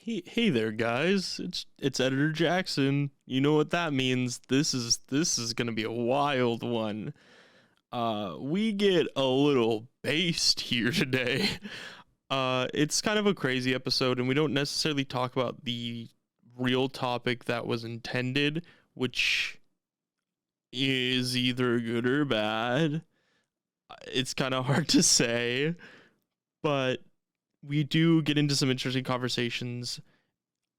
Hey there, guys. It's Editor Jackson. You know what that means. This is gonna be a wild one. We get a little based here today. It's kind of a crazy episode, and we don't necessarily talk about the real topic that was intended, which is either good or bad. It's kind of hard to say, but we do get into some interesting conversations,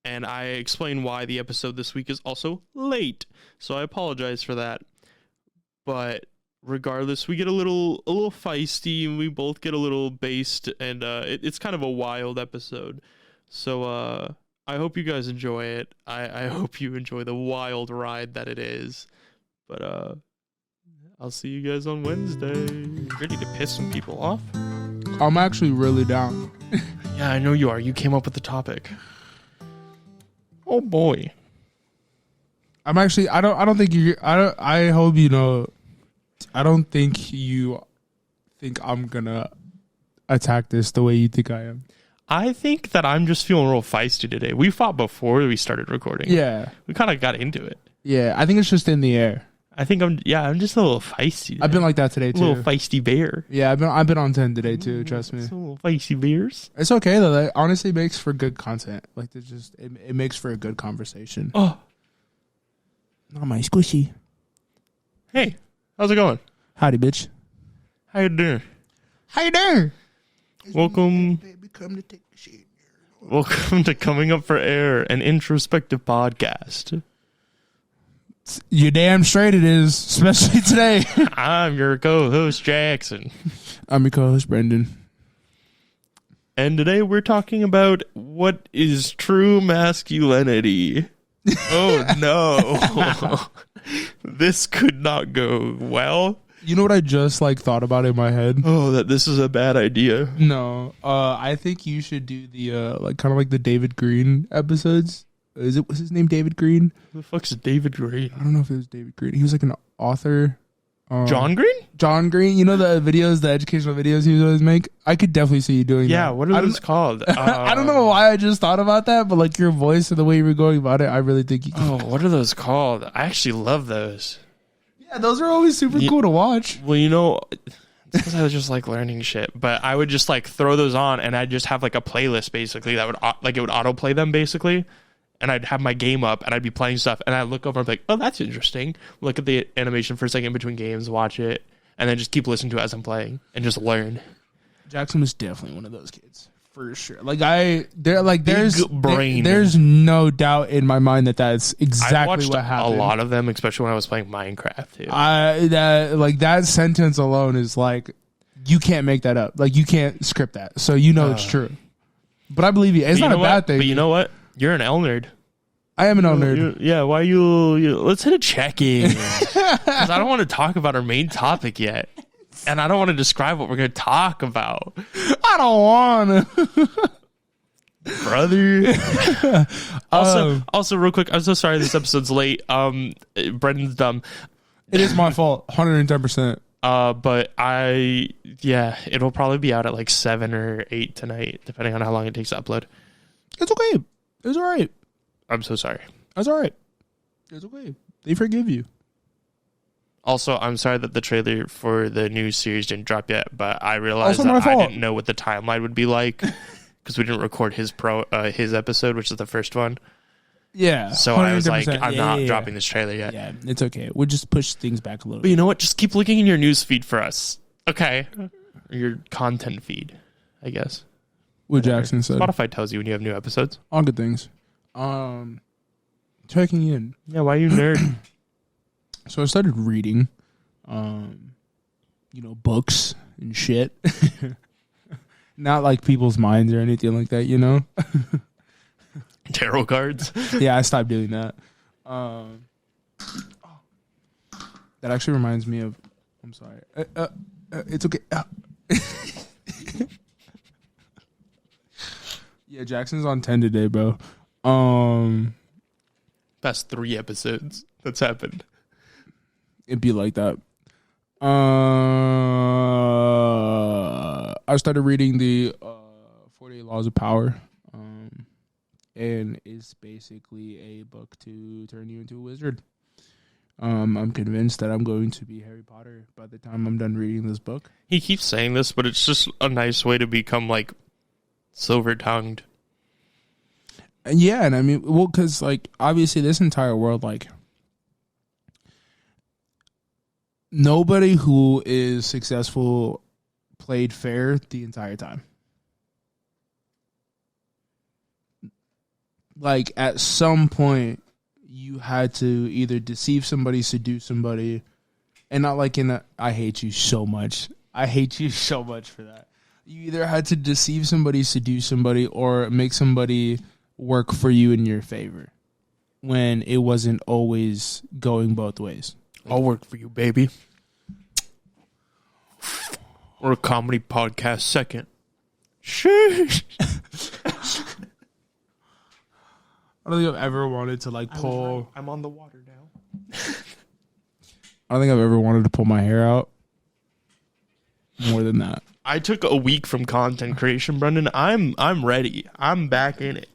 and I explain why the episode this week is also late. So I apologize for that. But regardless, we get a little feisty, and we both get a little based, and it's kind of a wild episode. So I hope you guys enjoy it. I hope you enjoy the wild ride that it is. But I'll see you guys on Wednesday. Ready to piss some people off? I'm actually really down. Yeah, I know you are. You came up with the topic. Oh boy. I'm actually. I don't think you. I hope you know. I don't think you think I'm gonna attack this the way you think I am. I think that I'm just feeling real feisty today. We fought before we started recording. Yeah. We kind of got into it. Yeah, I think it's just in the air. I think I'm just a little feisty today. I've been like that today too. A little feisty bear. Yeah, I've been on 10 today too. Trust me. Some little feisty bears. It's okay though. That honestly makes for good content. Like it makes for a good conversation. Oh, not my squishy. Hey, how's it going? Howdy, bitch. How you doing? How you doing? Welcome. Baby, come to take the shit. Welcome to Coming Up for Air, an introspective podcast. You damn straight it is, especially today. I'm your co-host, Jackson. I'm your co-host, Brendan. And today we're talking about what is true masculinity. Oh no. This could not go well. You know what I just thought about in my head? Oh, that this is a bad idea. No. I think you should do the kind of like the David Green episodes. Was his name David Green? Who the fuck's David Green? I don't know if it was David Green. He was like an author. John Green? John Green. You know the videos, the educational videos he would always make? I could definitely see you doing that. Yeah, what are those called? I don't know why I just thought about that, but like your voice and the way you were going about it, I really think you could. Oh, what are those called? I actually love those. Yeah, those are always super cool to watch. Well, you know, it's because I was just like learning shit, but I would just like throw those on, and I'd just have like a playlist basically that would it would autoplay them basically. And I'd have my game up, and I'd be playing stuff, and I'd look over and be like, oh, that's interesting. Look at the animation for a second between games, watch it, and then just keep listening to it as I'm playing, and just learn. Jackson was definitely one of those kids, for sure. There's no doubt in my mind that exactly what happened. A lot of them, especially when I was playing Minecraft, too. That sentence alone is like, you can't make that up. Like, you can't script that. So you know it's true. But I believe you. It's not a bad thing. But you know what? You're an L nerd. I am an L nerd. Yeah, why you let's hit a check-in. Because I don't want to talk about our main topic yet. And I don't want to describe what we're going to talk about. I don't want to. Brother. Also, real quick, I'm so sorry this episode's late. Brendan's dumb. It is my fault, 110%. But it'll probably be out at like 7 or 8 tonight, depending on how long it takes to upload. It's okay. It's all right. I'm so sorry. That's all right. It's okay. They forgive you. Also, I'm sorry that the trailer for the new series didn't drop yet, but I realized Also that my I fault. didn't know what the timeline would be like because we didn't record his episode, which is the first one. Yeah. So I was like, 100%. I'm not dropping this trailer yet. Yeah, it's okay. We'll just push things back a little But you know what? Just keep looking in your news feed for us. Okay. Your content feed, I guess. What Jackson said. Spotify tells you when you have new episodes. All good things. Checking in. Yeah, why are you nerd? So I started reading, books and shit. Not like people's minds or anything like that, you know? Tarot cards. Yeah, I stopped doing that. That actually reminds me of... I'm sorry. It's okay. Yeah, Jackson's on 10 today, bro. Past 3 episodes that's happened. It'd be like that. I started reading the 48 Laws of Power. and it's basically a book to turn you into a wizard. I'm convinced that I'm going to be Harry Potter by the time I'm done reading this book. He keeps saying this, but it's just a nice way to become like silver-tongued. And yeah, and I mean, well, because like obviously this entire world, like nobody who is successful played fair the entire time. Like at some point, you had to either deceive somebody, seduce somebody, and not like in a, I hate you so much. I hate you so much for that. You either had to deceive somebody, seduce somebody, or make somebody work for you in your favor when it wasn't always going both ways. I'll work for you, baby. Or a comedy podcast second. Sheesh. I don't think I've ever wanted to like pull. Right. I'm on the water now. I don't think I've ever wanted to pull my hair out more than that. I took a week from content creation, Brendan. I'm ready. I'm back in it.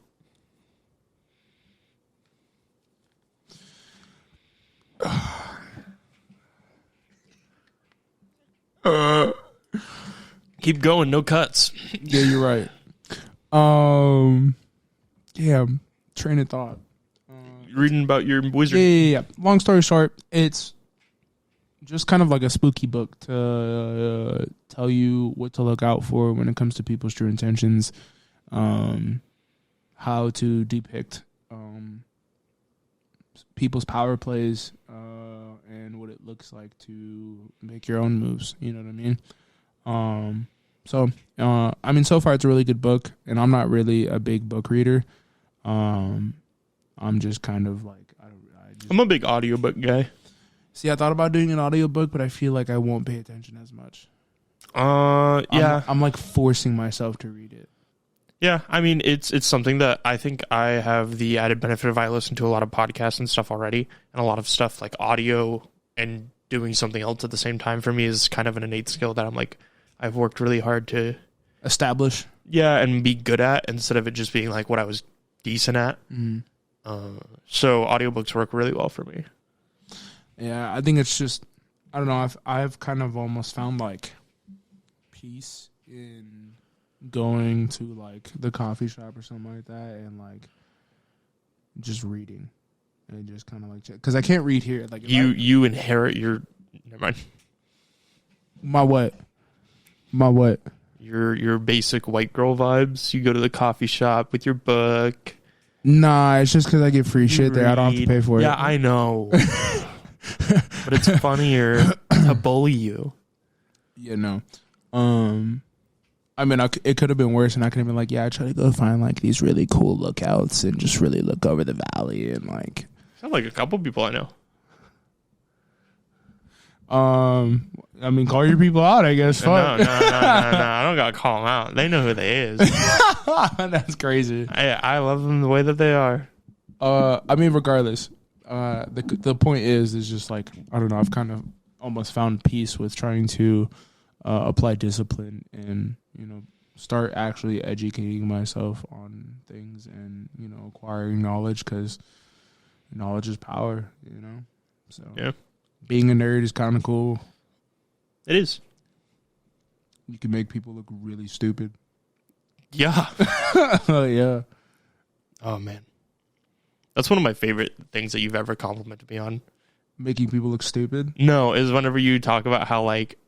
Keep going, no cuts. Yeah, you're right. Yeah, train of thought. Reading about your wizard. Yeah. Long story short, it's just kind of like a spooky book to tell you what to look out for when it comes to people's true intentions, how to depict people's power plays, and what it looks like to make your own moves. You know what I mean? I mean, so far it's a really good book, and I'm not really a big book reader. I'm just kind of like I'm a big audiobook guy. See, I thought about doing an audiobook, but I feel like I won't pay attention as much. Yeah. I'm like forcing myself to read it. Yeah, I mean, it's something that I think I have the added benefit of. I listen to a lot of podcasts and stuff already, and a lot of stuff like audio and doing something else at the same time for me is kind of an innate skill that I'm like, I've worked really hard to establish. Yeah, and be good at instead of it just being like what I was decent at. Mm. So audiobooks work really well for me. Yeah, I think it's just, I don't know, I've kind of almost found like peace in going to like the coffee shop or something like that and like just reading and just kind of like, because I can't read here. Like you inherit your, never mind. My what? Your basic white girl vibes. You go to the coffee shop with your book. Nah, it's just because I get free shit there. I don't have to pay for it. Yeah, I know. But it's funnier to bully you. Yeah, no. I mean, it could have been worse, and I could have been like, yeah, I try to go find like these really cool lookouts and just really look over the valley and like. Sound like a couple people I know. I mean, call your people out, I guess. No. I don't gotta call them out. They know who they is. That's crazy. I love them the way that they are. I mean, regardless, the point is just like, I don't know. I've kind of almost found peace with trying to apply discipline and start actually educating myself on things and acquiring knowledge, because knowledge is power. So yeah. Being a nerd is kind of cool. It is. You can make people look really stupid. Yeah. Yeah. Oh, man. That's one of my favorite things that you've ever complimented me on. Making people look stupid? No, is whenever you talk about how, like,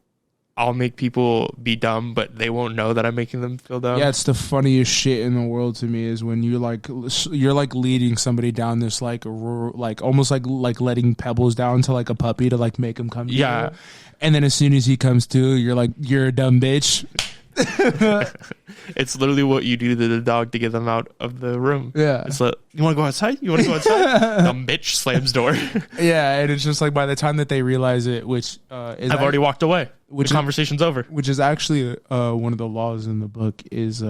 I'll make people be dumb, but they won't know that I'm making them feel dumb. Yeah, it's the funniest shit in the world to me is when you're like leading somebody down this like almost like letting pebbles down to like a puppy to like make him come to you. And then as soon as he comes to, you're like, you're a dumb bitch. It's literally what you do to the dog to get them out of the room. Yeah. It's like, you want to go outside? Dumb bitch slams door. Yeah, and it's just like by the time that they realize it, which is I've already walked away. Which the conversation's over. Which is actually one of the laws in the book is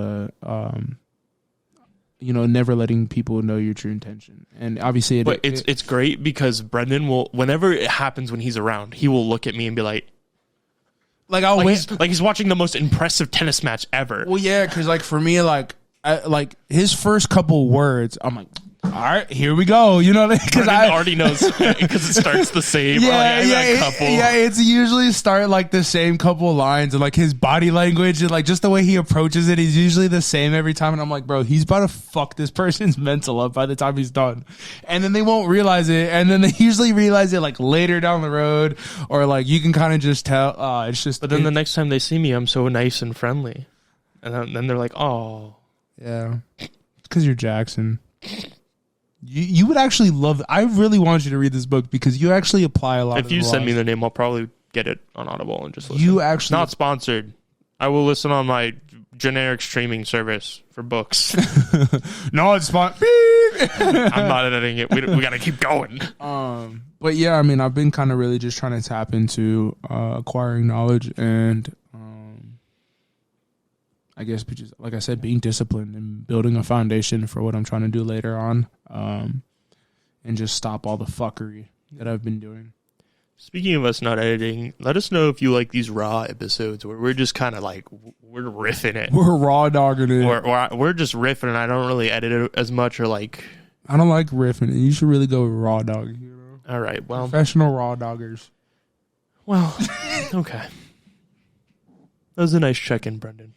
never letting people know your true intention. And obviously it's great because Brendan will, whenever it happens when he's around, he will look at me and be like I'll wait. He's watching the most impressive tennis match ever. Well, yeah, because like for me, like like his first couple words, I'm like, all right, here we go. You know, because I already knows because it starts the same. Yeah, Couple. It's usually start like the same couple lines, and like his body language and like just the way he approaches it, he's usually the same every time. And I'm like, bro, he's about to fuck this person's mental up by the time he's done, and then they won't realize it, and then they usually realize it like later down the road, or like you can kind of just tell. It's just. But then the next time they see me, I'm so nice and friendly, and then they're like, oh, yeah, it's because you're Jackson. You would actually love it. I really want you to read this book because you actually apply a lot of If you send me the name, I'll probably get it on Audible and just listen. You actually... Not sponsored. I will listen on my generic streaming service for books. No, it's sponsored. I'm not editing it. We got to keep going. But yeah, I mean, I've been kind of really just trying to tap into acquiring knowledge and I guess, just like I said, being disciplined and building a foundation for what I'm trying to do later on, and just stop all the fuckery that I've been doing. Speaking of us not editing, let us know if you like these raw episodes where we're just kind of like, we're riffing it. We're raw dogging it. Or we're just riffing and I don't really edit it as much or like... I don't like riffing it. You should really go with raw dogging. You know? All right, well... Professional raw doggers. Well, okay. That was a nice check-in, Brendan.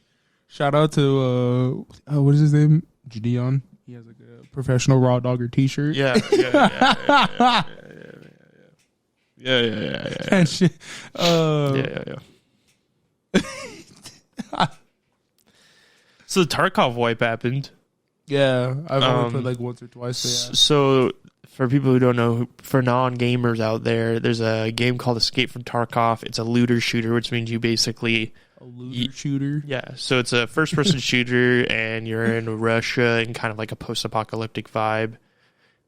Shout out to what is his name? Gideon. He has like a professional raw dogger T-shirt. Yeah. And shit. So the Tarkov wipe happened. Yeah, I've only played like once or twice. So, yeah. So for people who don't know, for non-gamers out there, there's a game called Escape from Tarkov. It's a looter shooter, which means you basically... A looter shooter? Yeah, so it's a first-person shooter, and you're in Russia in kind of like a post-apocalyptic vibe,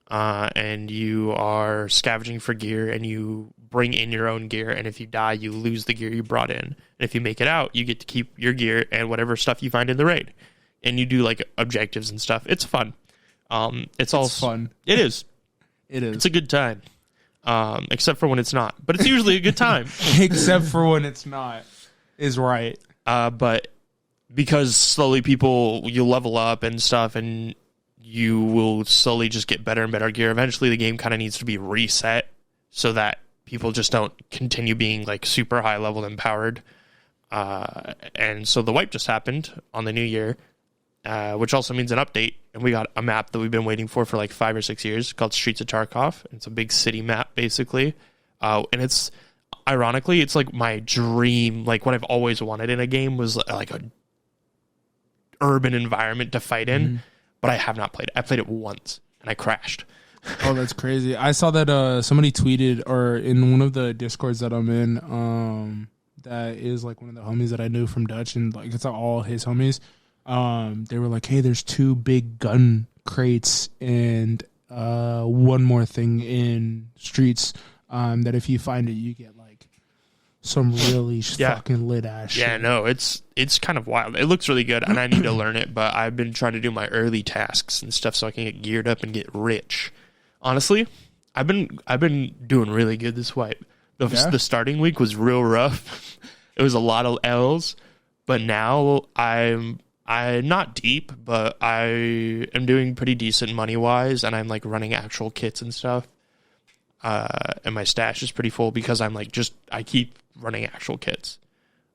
and you are scavenging for gear, and you bring in your own gear, and if you die, you lose the gear you brought in. And if you make it out, you get to keep your gear and whatever stuff you find in the raid. And you do like objectives and stuff. It's fun. It's fun. It is. It is. It's a good time, except for when it's not. But it's usually a good time. Except for when it's not. Is right. But because slowly you level up and stuff and you will slowly just get better and better gear. Eventually the game kind of needs to be reset so that people just don't continue being like super high level empowered. And so the wipe just happened on the new year, which also means an update. And we got a map that we've been waiting for like 5 or 6 years called Streets of Tarkov. It's a big city map basically. And it's, ironically, it's like my dream, like what I've always wanted in a game was like a urban environment to fight in, but I have not played it. I played it once and I crashed. Oh, that's crazy. I saw that somebody tweeted or in one of the Discords that I'm in, that is like one of the homies that I knew from Dutch and like it's all his homies. They were like, hey, there's 2 big gun crates and one more thing in Streets that if you find it, you get like some really fucking lit ass shit. Yeah, no, it's kind of wild. It looks really good, and I need to learn it, but I've been trying to do my early tasks and stuff so I can get geared up and get rich. Honestly, I've been doing really good this wipe. The starting week was real rough. It was a lot of L's, but now I'm not deep, but I am doing pretty decent money-wise, and I'm like running actual kits and stuff. And my stash is pretty full because I'm like I keep running actual kits.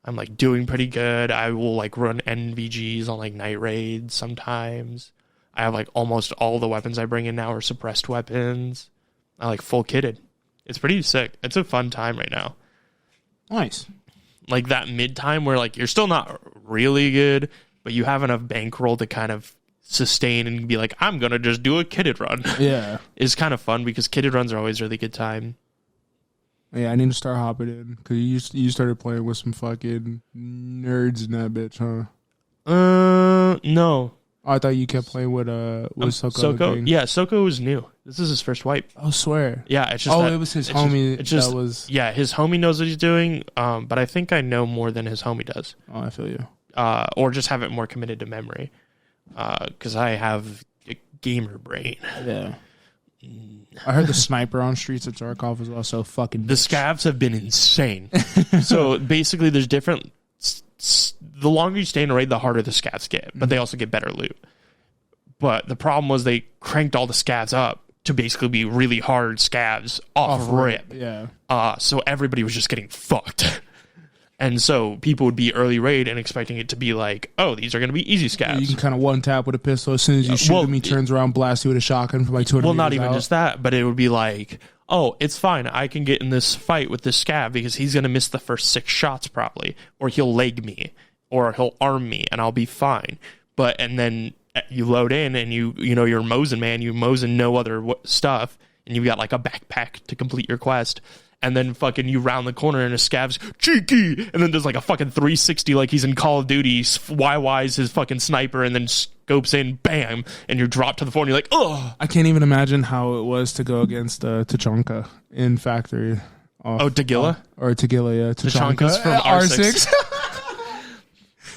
I'm like doing pretty good. I will like run NVGs on like night raids sometimes. I have like almost all the weapons I bring in now are suppressed weapons. I like full kitted. It's pretty sick. It's a fun time right now. Nice. Like that mid time where like you're still not really good, but you have enough bankroll to kind of sustain and be like, I'm gonna just do a kitted run. Yeah. It's kind of fun because kitted runs are always really good time. Yeah, I need to start hopping in because you started playing with some fucking nerds in that bitch, huh? No. Oh, I thought you kept playing with Soko. Soko? Yeah, Soko was new. This is his first wipe. Oh, swear. Yeah, it's just it was his homie that was... Yeah, his homie knows what he's doing, but I think I know more than his homie does. Oh, I feel you. Or just have it more committed to memory. Because I have a gamer brain. Yeah. I heard the sniper on Streets of Tarkov was also fucking bitch. The scavs have been insane. So basically there's different... The longer you stay in a raid, the harder the scavs get. But they also get better loot. But the problem was they cranked all the scavs up to basically be really hard scavs off rip. Yeah. So everybody was just getting fucked. And so people would be early raid and expecting it to be like, oh, these are going to be easy scavs. You can kind of one tap with a pistol. As soon as you shoot him, he turns around, blasts you with a shotgun from like 200 Well, not meters even out. just that, but it would be like, oh, it's fine. I can get in this fight with this scav because he's going to miss the first 6 shots probably, or he'll leg me, or he'll arm me, and I'll be fine. And then you load in, and you're Mosin, man. You Mosin no other stuff, and you've got like a backpack to complete your quest. And then fucking you round the corner and a scav's cheeky, and then does like a fucking 360 like he's in Call of Duty, YY's his fucking sniper, and then scopes in, bam, and you're dropped to the floor, and you're like, ugh. I can't even imagine how it was to go against Tachanka in Factory. Tagilla? Or Tagilla, yeah. Tachanka's from R6.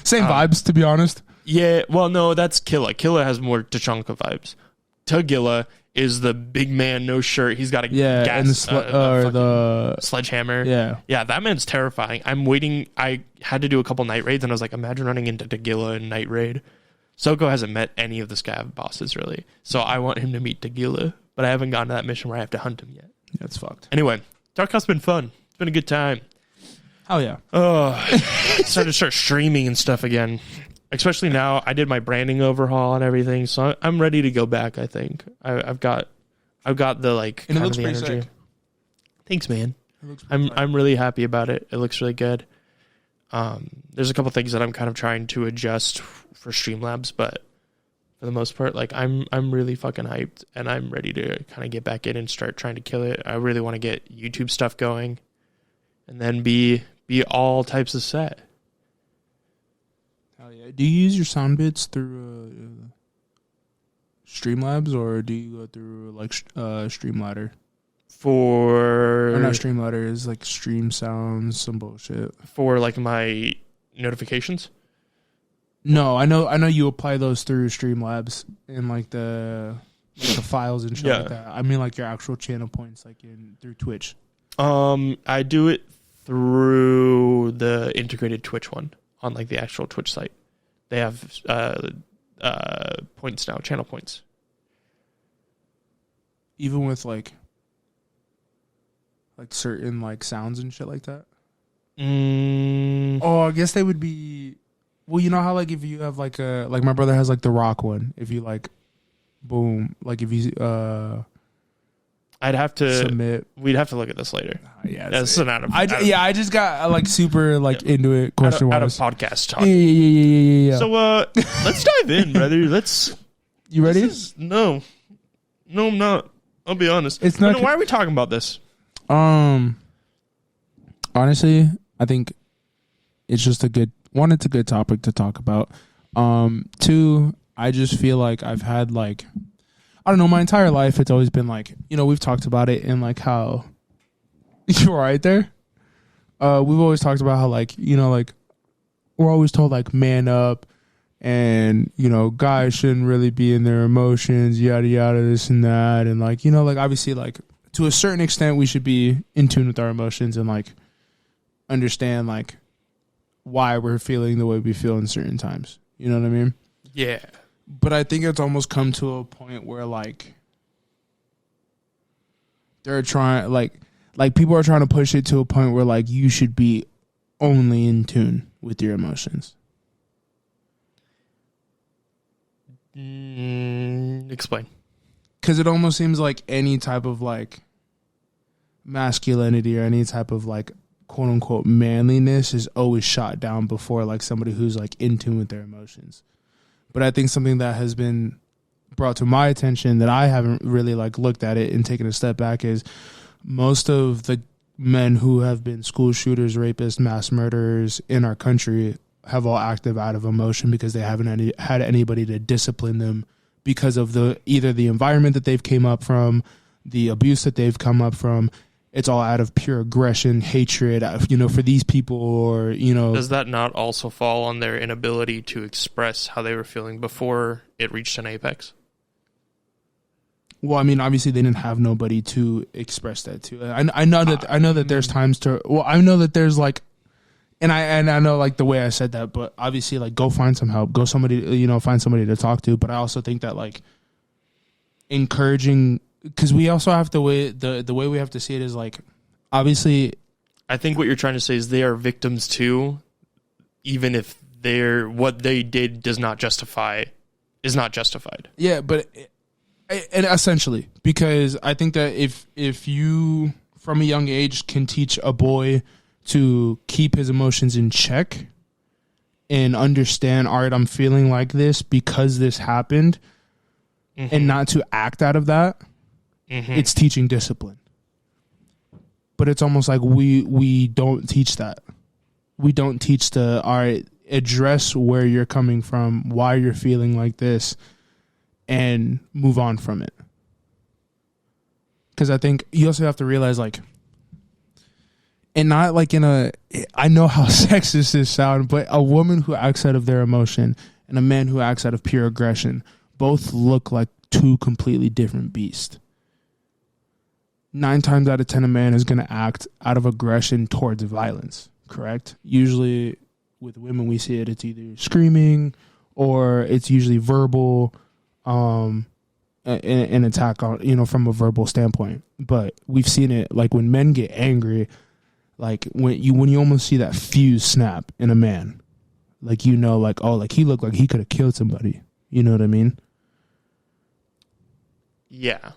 Same vibes, to be honest. Yeah, well, no, that's Killa. Killa has more Tachanka vibes. Tagilla is the big man, no shirt. He's got a gas and the sledgehammer. Yeah, that man's terrifying. I'm waiting. I had to do a couple night raids, and I was like, imagine running into Tagilla in night raid. Soko hasn't met any of the scav bosses really, so I want him to meet Tagilla, but I haven't gotten to that mission where I have to hunt him yet. That's fucked. Anyway, Tarkov's been fun. It's been a good time. Hell yeah. Started to start streaming and stuff again. Especially now, I did my branding overhaul and everything, so I'm ready to go back. I think I've got the like and it looks the pretty energy. sick. Thanks, man. I'm I'm really happy about it. It looks really good. There's a couple things that I'm kind of trying to adjust for Streamlabs, but for the most part, like I'm really fucking hyped, and I'm ready to kind of get back in and start trying to kill it. I really want to get YouTube stuff going, and then be all types of set. Hell yeah. Do you use your sound bits through Streamlabs, or do you go through like Streamladder? Or not Streamladder, is like Stream Sounds, some bullshit. For like my notifications? No, I know you apply those through Streamlabs and like the files and shit like that. I mean like your actual channel points, like through Twitch. I do it through the integrated Twitch one on like the actual Twitch site. They have points now, channel points. Even with like certain like sounds and shit like that. Oh, I guess they would be. Well, you know how like if you have like my brother has like the rock one. If you like, boom, like if you I'd have to submit. We'd have to look at this later. Yeah, that's not. I just got like super like into it. Question out of podcast talk. Yeah. So let's dive in, brother. You ready? No, I'm not. I'll be honest. It's not. Why are we talking about this? Honestly, I think it's just a good one. It's a good topic to talk about. Two, I just feel like I've had like, I don't know, my entire life it's always been like, we've talked about it in like how you're right there. We've always talked about how like, like we're always told like man up, and guys shouldn't really be in their emotions, yada yada, this and that, and like like obviously like to a certain extent we should be in tune with our emotions and like understand like why we're feeling the way we feel in certain times. You know what I mean? Yeah. But I think it's almost come to a point where like they're trying like people are trying to push it to a point where like you should be only in tune with your emotions. Explain. Because it almost seems like any type of like masculinity or any type of like quote unquote manliness is always shot down before like somebody who's like in tune with their emotions. But I think something that has been brought to my attention that I haven't really like looked at it and taken a step back is most of the men who have been school shooters, rapists, mass murderers in our country have all acted out of emotion because they haven't had anybody to discipline them because of either the environment that they've came up from, the abuse that they've come up from. It's all out of pure aggression, hatred, for these people, or, Does that not also fall on their inability to express how they were feeling before it reached an apex? Well, I mean, obviously they didn't have nobody to express that to. I know that there's times to. Well, I know that there's like And I know like the way I said that, but obviously like go find some help, find somebody to talk to. But I also think that like encouraging, because we also have the way we have to see it is like, obviously, I think what you're trying to say is they are victims too, even if what they did is not justified. Yeah, but and essentially, because I think that if you from a young age can teach a boy to keep his emotions in check and understand, all right, I'm feeling like this because this happened, and not to act out of that, it's teaching discipline. But it's almost like we don't teach that. We don't teach all right, address where you're coming from, why you're feeling like this, and move on from it. Because I think you also have to realize, like, and not like I know how sexist this sounds, but a woman who acts out of their emotion and a man who acts out of pure aggression both look like two completely different beasts. 9 times out of 10, a man is going to act out of aggression towards violence, correct? Usually with women, we see it's either screaming or it's usually verbal, an attack on, from a verbal standpoint. But we've seen it like when men get angry, like when you almost see that fuse snap in a man, like, like, oh, like he looked like he could have killed somebody. You know what I mean? Yeah.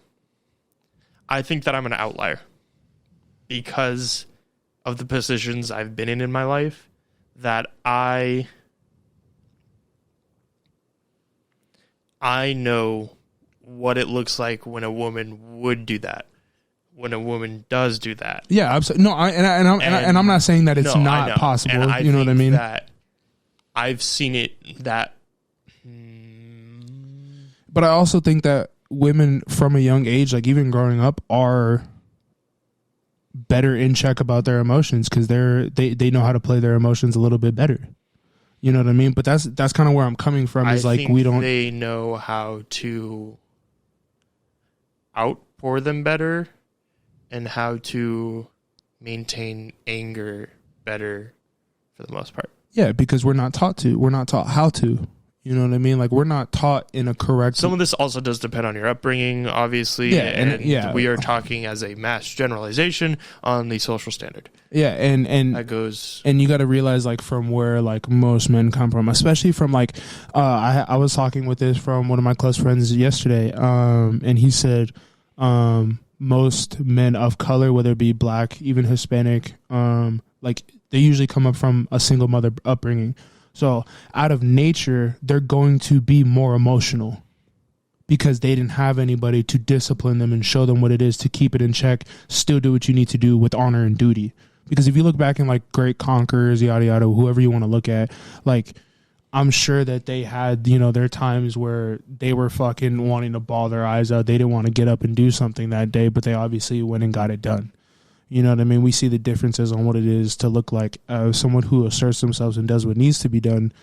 I think that I'm an outlier because of the positions I've been in my life, that I know what it looks like when a woman would do that, when a woman does do that. Yeah, absolutely. No, I'm not saying that it's not possible. And you know what I mean? That I've seen it that. But I also think that women from a young age, like even growing up, are better in check about their emotions because they know how to play their emotions a little bit better. You know what I mean? But that's kind of where I'm coming from. Is like they know how to outpour them better and how to maintain anger better for the most part. Yeah, because we're not taught to. We're not taught how to. You know what I mean? Like, we're not taught in a correct... Some of this also does depend on your upbringing, obviously. Yeah, and we are talking as a mass generalization on the social standard. Yeah, and that goes... And you got to realize, like, from where, like, most men come from, especially from, like... I was talking with this from one of my close friends yesterday, and he said most men of color, whether it be black, even Hispanic, like, they usually come up from a single mother upbringing. So out of nature, they're going to be more emotional because they didn't have anybody to discipline them and show them what it is to keep it in check, still do what you need to do with honor and duty. Because if you look back in like great conquerors, yada, yada, whoever you want to look at, like I'm sure that they had, their times where they were fucking wanting to bawl their eyes out. They didn't want to get up and do something that day, but they obviously went and got it done. You know what I mean? We see the differences on what it is to look like someone who asserts themselves and does what needs to be done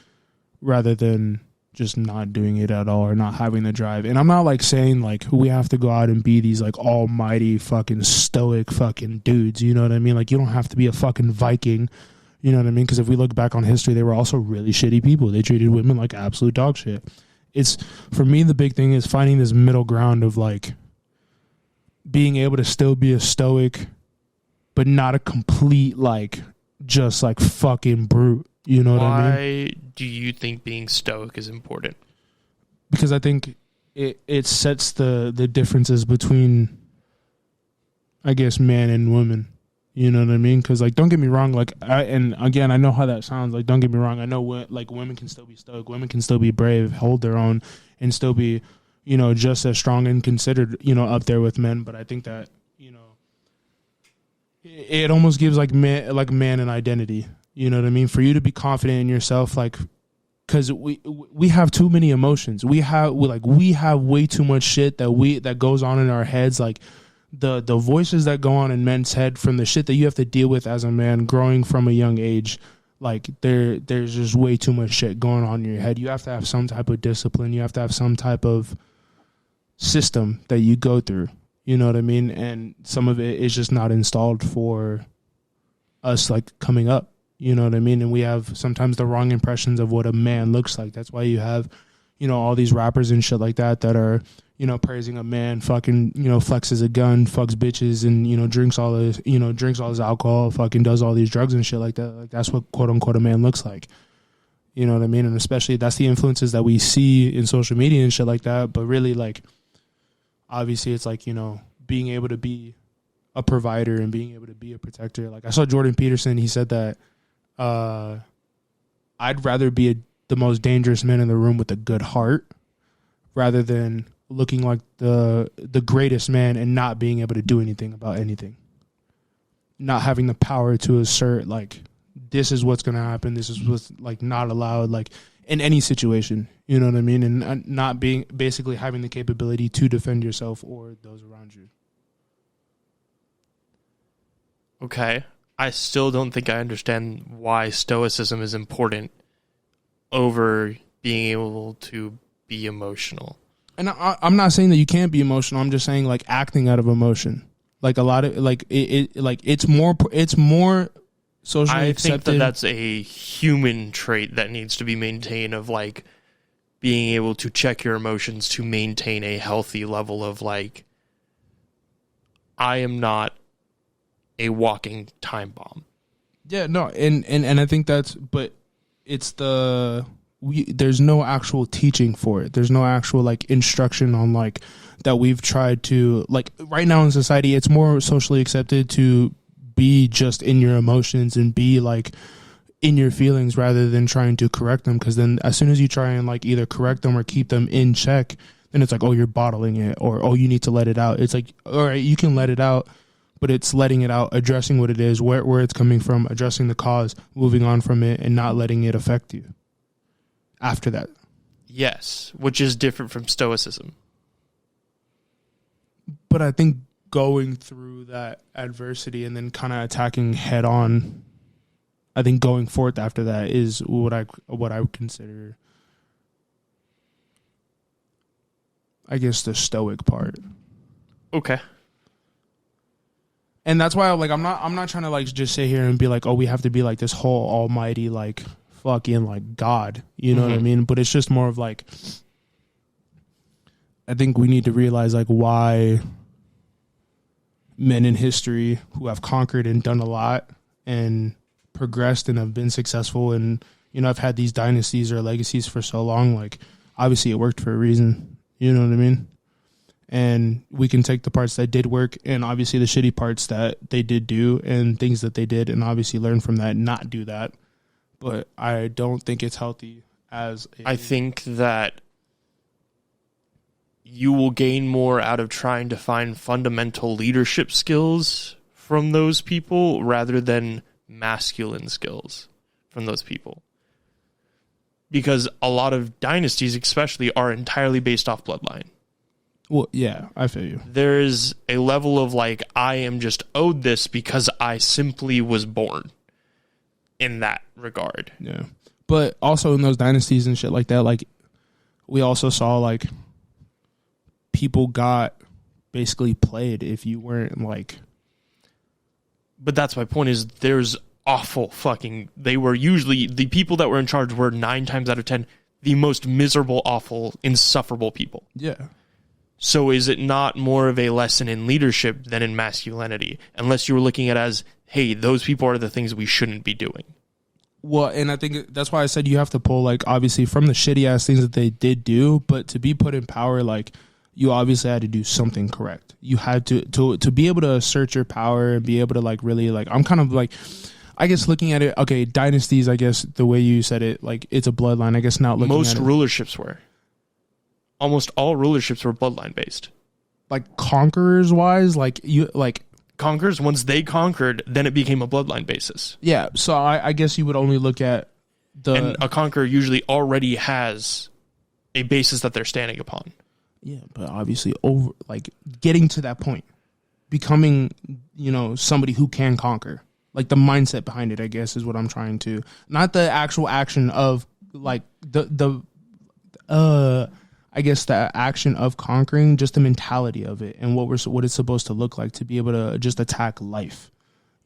rather than just not doing it at all or not having the drive. And I'm not like saying like we have to go out and be these like almighty fucking stoic fucking dudes. You know what I mean? Like you don't have to be a fucking Viking. You know what I mean? Because if we look back on history, they were also really shitty people. They treated women like absolute dog shit. It's, for me, the big thing is finding this middle ground of like being able to still be a stoic but not a complete, like, just, like, fucking brute. You know what I mean? Why do you think being stoic is important? Because I think it sets the differences between, I guess, man and woman. You know what I mean? Because, like, don't get me wrong. Like, and again, I know how that sounds. Like, don't get me wrong. I know, like, women can still be stoic. Women can still be brave, hold their own, and still be, just as strong and considered, up there with men. But I think that, it almost gives like man an identity. You know what I mean? For you to be confident in yourself, like, because we have too many emotions. We have way too much shit that goes on in our heads. Like the voices that go on in men's head from the shit that you have to deal with as a man growing from a young age. Like there's just way too much shit going on in your head. You have to have some type of discipline. You have to have some type of system that you go through. You know what I mean? And some of it is just not installed for us, like, coming up. You know what I mean? And we have sometimes the wrong impressions of what a man looks like. That's why you have, all these rappers and shit like that are, praising a man, fucking, flexes a gun, fucks bitches, and, drinks all his alcohol, fucking does all these drugs and shit like that. Like, that's what quote unquote a man looks like. You know what I mean? And especially that's the influences that we see in social media and shit like that. But really, like, obviously it's like, being able to be a provider and being able to be a protector. Like, I saw Jordan Peterson, he said that I'd rather be the most dangerous man in the room with a good heart rather than looking like the greatest man and not being able to do anything about anything. Not having the power to assert, like, this is what's going to happen. This is what's, like, not allowed, like, in any situation. You know what I mean? And not being, basically having the capability to defend yourself or those around you. Okay. I still don't think I understand why stoicism is important over being able to be emotional. And I'm not saying that you can't be emotional. I'm just saying, like, acting out of emotion. Like, a lot of, like, it's more socially accepted. I think that's a human trait that needs to be maintained, of, like, being able to check your emotions to maintain a healthy level of, like, I am not a walking time bomb. Yeah, no, and I think that's, but it's there's no actual teaching for it. There's no actual, like, instruction on, like, that we've tried to, like, right now in society, it's more socially accepted to be just in your emotions and be, like, in your feelings rather than trying to correct them. Because then as soon as you try and, like, either correct them or keep them in check, then it's like, oh, you're bottling it, or, oh, you need to let it out. It's like, all right, you can let it out, but it's letting it out, addressing what it is, where it's coming from, addressing the cause, moving on from it, and not letting it affect you after that. Yes, which is different from stoicism. But I think going through that adversity and then kind of attacking head on, I think going forth after that is what I would consider, I guess, the stoic part. Okay. And that's why, like, I'm not trying to, like, just sit here and be like, oh, we have to be like this whole almighty, like, fucking, like, God, you know what I mean? But it's just more of, like, I think we need to realize, like, why men in history who have conquered and done a lot and progressed and have been successful and, have had these dynasties or legacies for so long, like, obviously it worked for a reason, you know what I mean? And we can take the parts that did work and obviously the shitty parts that they did do and things that they did and obviously learn from that and not do that. But I don't think it's healthy I think that you will gain more out of trying to find fundamental leadership skills from those people rather than masculine skills from those people. Because a lot of dynasties especially are entirely based off bloodline. Well, yeah, I feel you. There's a level of, like, I am just owed this because I simply was born in that regard. Yeah. But also in those dynasties and shit like that, like, we also saw, like, people got basically played if you weren't, like... But that's my point, is there's awful fucking... They were usually... The people that were in charge were 9 times out of 10 the most miserable, awful, insufferable people. Yeah. So is it not more of a lesson in leadership than in masculinity? Unless you were looking at it as, hey, those people are the things we shouldn't be doing. Well, and I think that's why I said you have to pull, like, obviously from the shitty ass things that they did do, but to be put in power, like, you obviously had to do something correct. You had to be able to assert your power and be able to, like, really, like, I'm kind of like, I guess looking at it, okay, dynasties, I guess the way you said it, like, it's a bloodline. I guess not looking Most at rulerships were. Almost all rulerships were bloodline based. Like, conquerors wise, like, you, like, conquerors, once they conquered, then it became a bloodline basis. Yeah, so I guess you would only look at and a conqueror usually already has a basis that they're standing upon. Yeah, but obviously over, like, getting to that point, becoming, somebody who can conquer, like, the mindset behind it, I guess, is what I'm trying to, not the actual action of, like, I guess the action of conquering, just the mentality of it and what it's supposed to look like to be able to just attack life.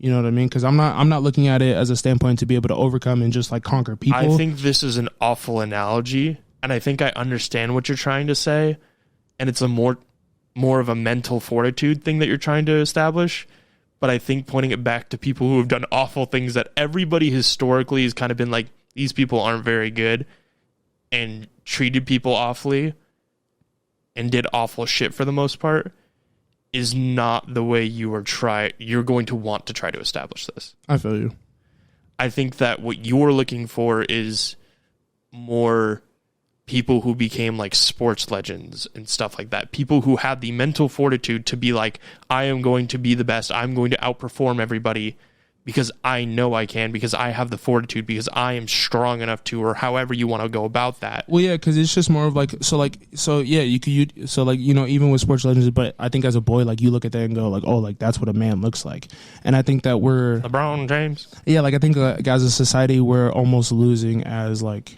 You know what I mean? Because I'm not looking at it as a standpoint to be able to overcome and just like conquer people. I think this is an awful analogy, and I think I understand what you're trying to say, and it's a more of a mental fortitude thing that you're trying to establish. But I think pointing it back to people who have done awful things that everybody historically has kind of been like, these people aren't very good, and treated people awfully and did awful shit for the most part, is not the way you're going to want to try to establish this. I feel you. I think that what you're looking for is more people who became like sports legends and stuff like that. People who had the mental fortitude to be like, I am going to be the best. I'm going to outperform everybody because I know I can, because I have the fortitude, because I am strong enough to, or however you want to go about that. Well, yeah, because it's just more of like, even with sports legends, but I think as a boy, like you look at that and go like, oh, like that's what a man looks like. And I think that we're LeBron James. Yeah, like I think as a society, we're almost losing as like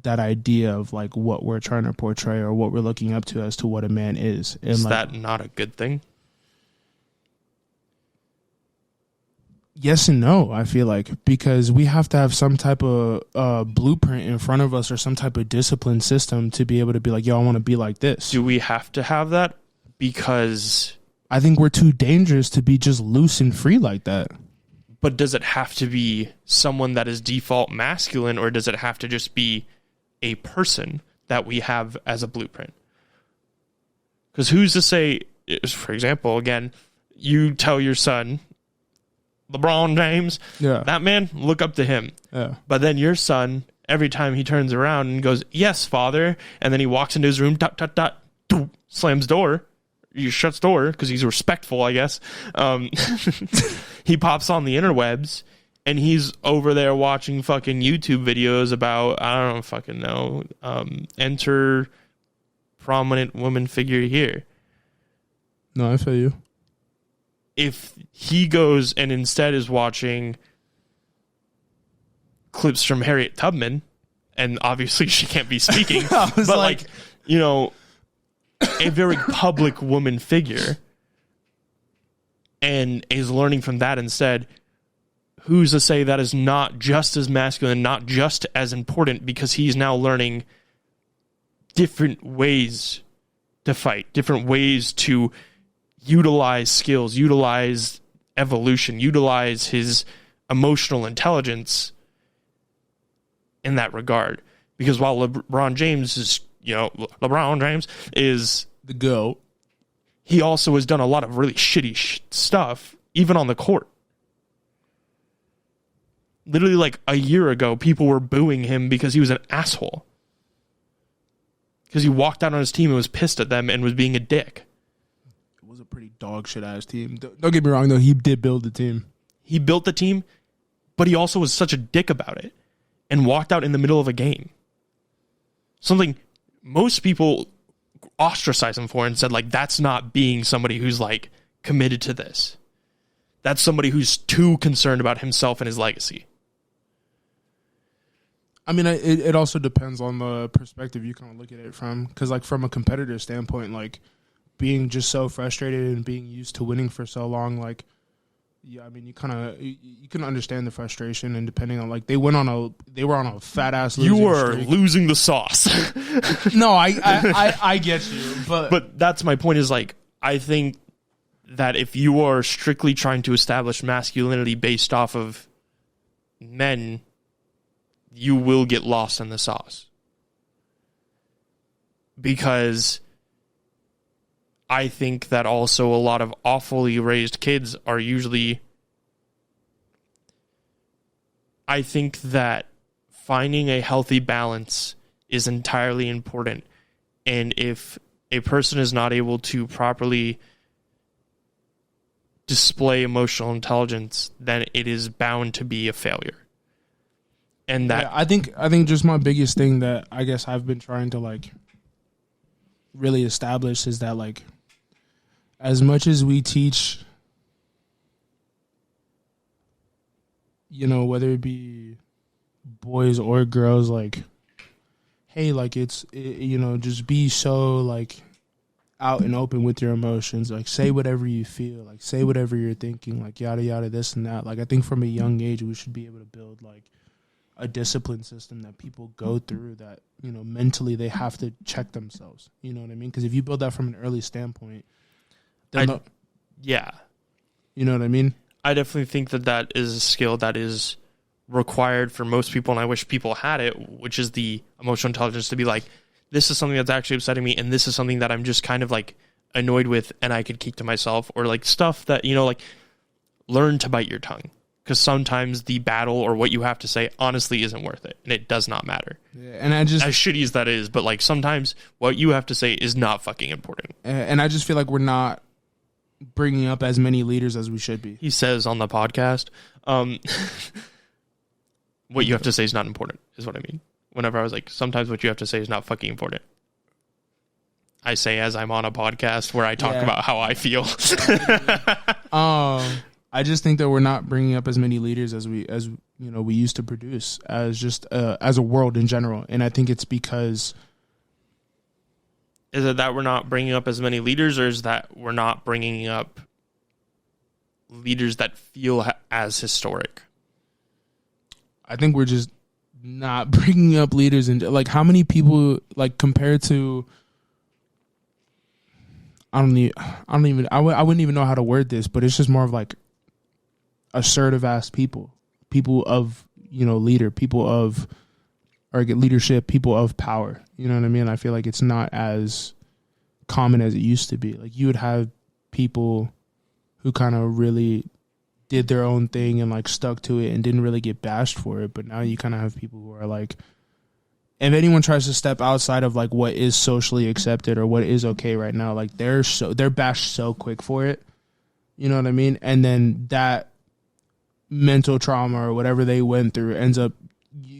that idea of like what we're trying to portray or what we're looking up to as to what a man is. And is like, that not a good thing? Yes and no, I feel like, because we have to have some type of blueprint in front of us or some type of discipline system to be able to be like, yo, I want to be like this. Do we have to have that? Because I think we're too dangerous to be just loose and free like that. But does it have to be someone that is default masculine, or does it have to just be a person that we have as a blueprint? Because who's to say, for example, again, you tell your son, LeBron James, that man, look up to him. Yeah. But then your son, every time he turns around and goes, yes, father, and then he walks into his room, slams door, he shuts door because he's respectful, I guess. He pops on the interwebs, and he's over there watching fucking YouTube videos about, I don't fucking know, enter prominent woman figure here. No, I feel you. If he goes and instead is watching clips from Harriet Tubman, and obviously she can't be speaking, but like, you know, a very public woman figure, and is learning from that instead, who's to say that is not just as masculine, not just as important, because he's now learning different ways to fight, different ways to utilize skills, utilize evolution, utilize his emotional intelligence in that regard. Because while LeBron James is the GOAT, he also has done a lot of really shitty stuff, even on the court. Literally like a year ago, people were booing him because he was an asshole. Because he walked out on his team and was pissed at them and was being a dick. A pretty dog shit ass team. Don't get me wrong though, he did build the team. He built the team, but he also was such a dick about it and walked out in the middle of a game. Something most people ostracize him for and said, like, that's not being somebody who's like committed to this. That's somebody who's too concerned about himself and his legacy. I mean, it also depends on the perspective you kind of look at it from. Because like from a competitor standpoint, like being just so frustrated and being used to winning for so long, like, yeah, I mean, you can understand the frustration, and depending on like they were on a fat ass. You were losing the sauce. No, I get you, but that's my point. Is like, I think that if you are strictly trying to establish masculinity based off of men, you will get lost in the sauce, because I think that also a lot of awfully raised kids are usually... I think that finding a healthy balance is entirely important. And if a person is not able to properly display emotional intelligence, then it is bound to be a failure. And that... Yeah, I think just my biggest thing that I guess I've been trying to like really establish is that like, as much as we teach, you know, whether it be boys or girls, like, hey, like you know, just be so like out and open with your emotions. Like, say whatever you feel. Like, say whatever you're thinking. Like, yada yada, this and that. Like, I think from a young age we should be able to build like a discipline system that people go through. That, you know, mentally they have to check themselves. You know what I mean? Because if you build that from an early standpoint, then yeah, you know what I mean. I definitely think that is a skill that is required for most people, and I wish people had it, which is the emotional intelligence to be like, this is something that's actually upsetting me, and this is something that I'm just kind of like annoyed with, and I could keep to myself, or like stuff that, you know, like learn to bite your tongue, because sometimes the battle or what you have to say honestly isn't worth it, and it does not matter. Yeah, and I just, as shitty as that is, but like sometimes what you have to say is not fucking important. And I just feel like we're not bringing up as many leaders as we should be. He says on the podcast, what you have to say is not important, is what I mean. Whenever I was like, sometimes what you have to say is not fucking important. I say as I'm on a podcast where I talk about how I feel. I just think that we're not bringing up as many leaders as we used to produce as just as a world in general. And I think it's because, is it that we're not bringing up as many leaders, or is that we're not bringing up leaders that feel as historic? I think we're just not bringing up leaders. And like, how many people, like, compared to, I wouldn't even know how to word this, but it's just more of like assertive ass people of, you know, leadership, people of power. You know what I mean? I feel like it's not as common as it used to be. Like, you would have people who kind of really did their own thing and like stuck to it and didn't really get bashed for it. But now you kind of have people who are like, if anyone tries to step outside of like what is socially accepted or what is okay right now, like they're bashed so quick for it. You know what I mean? And then that mental trauma or whatever they went through ends up,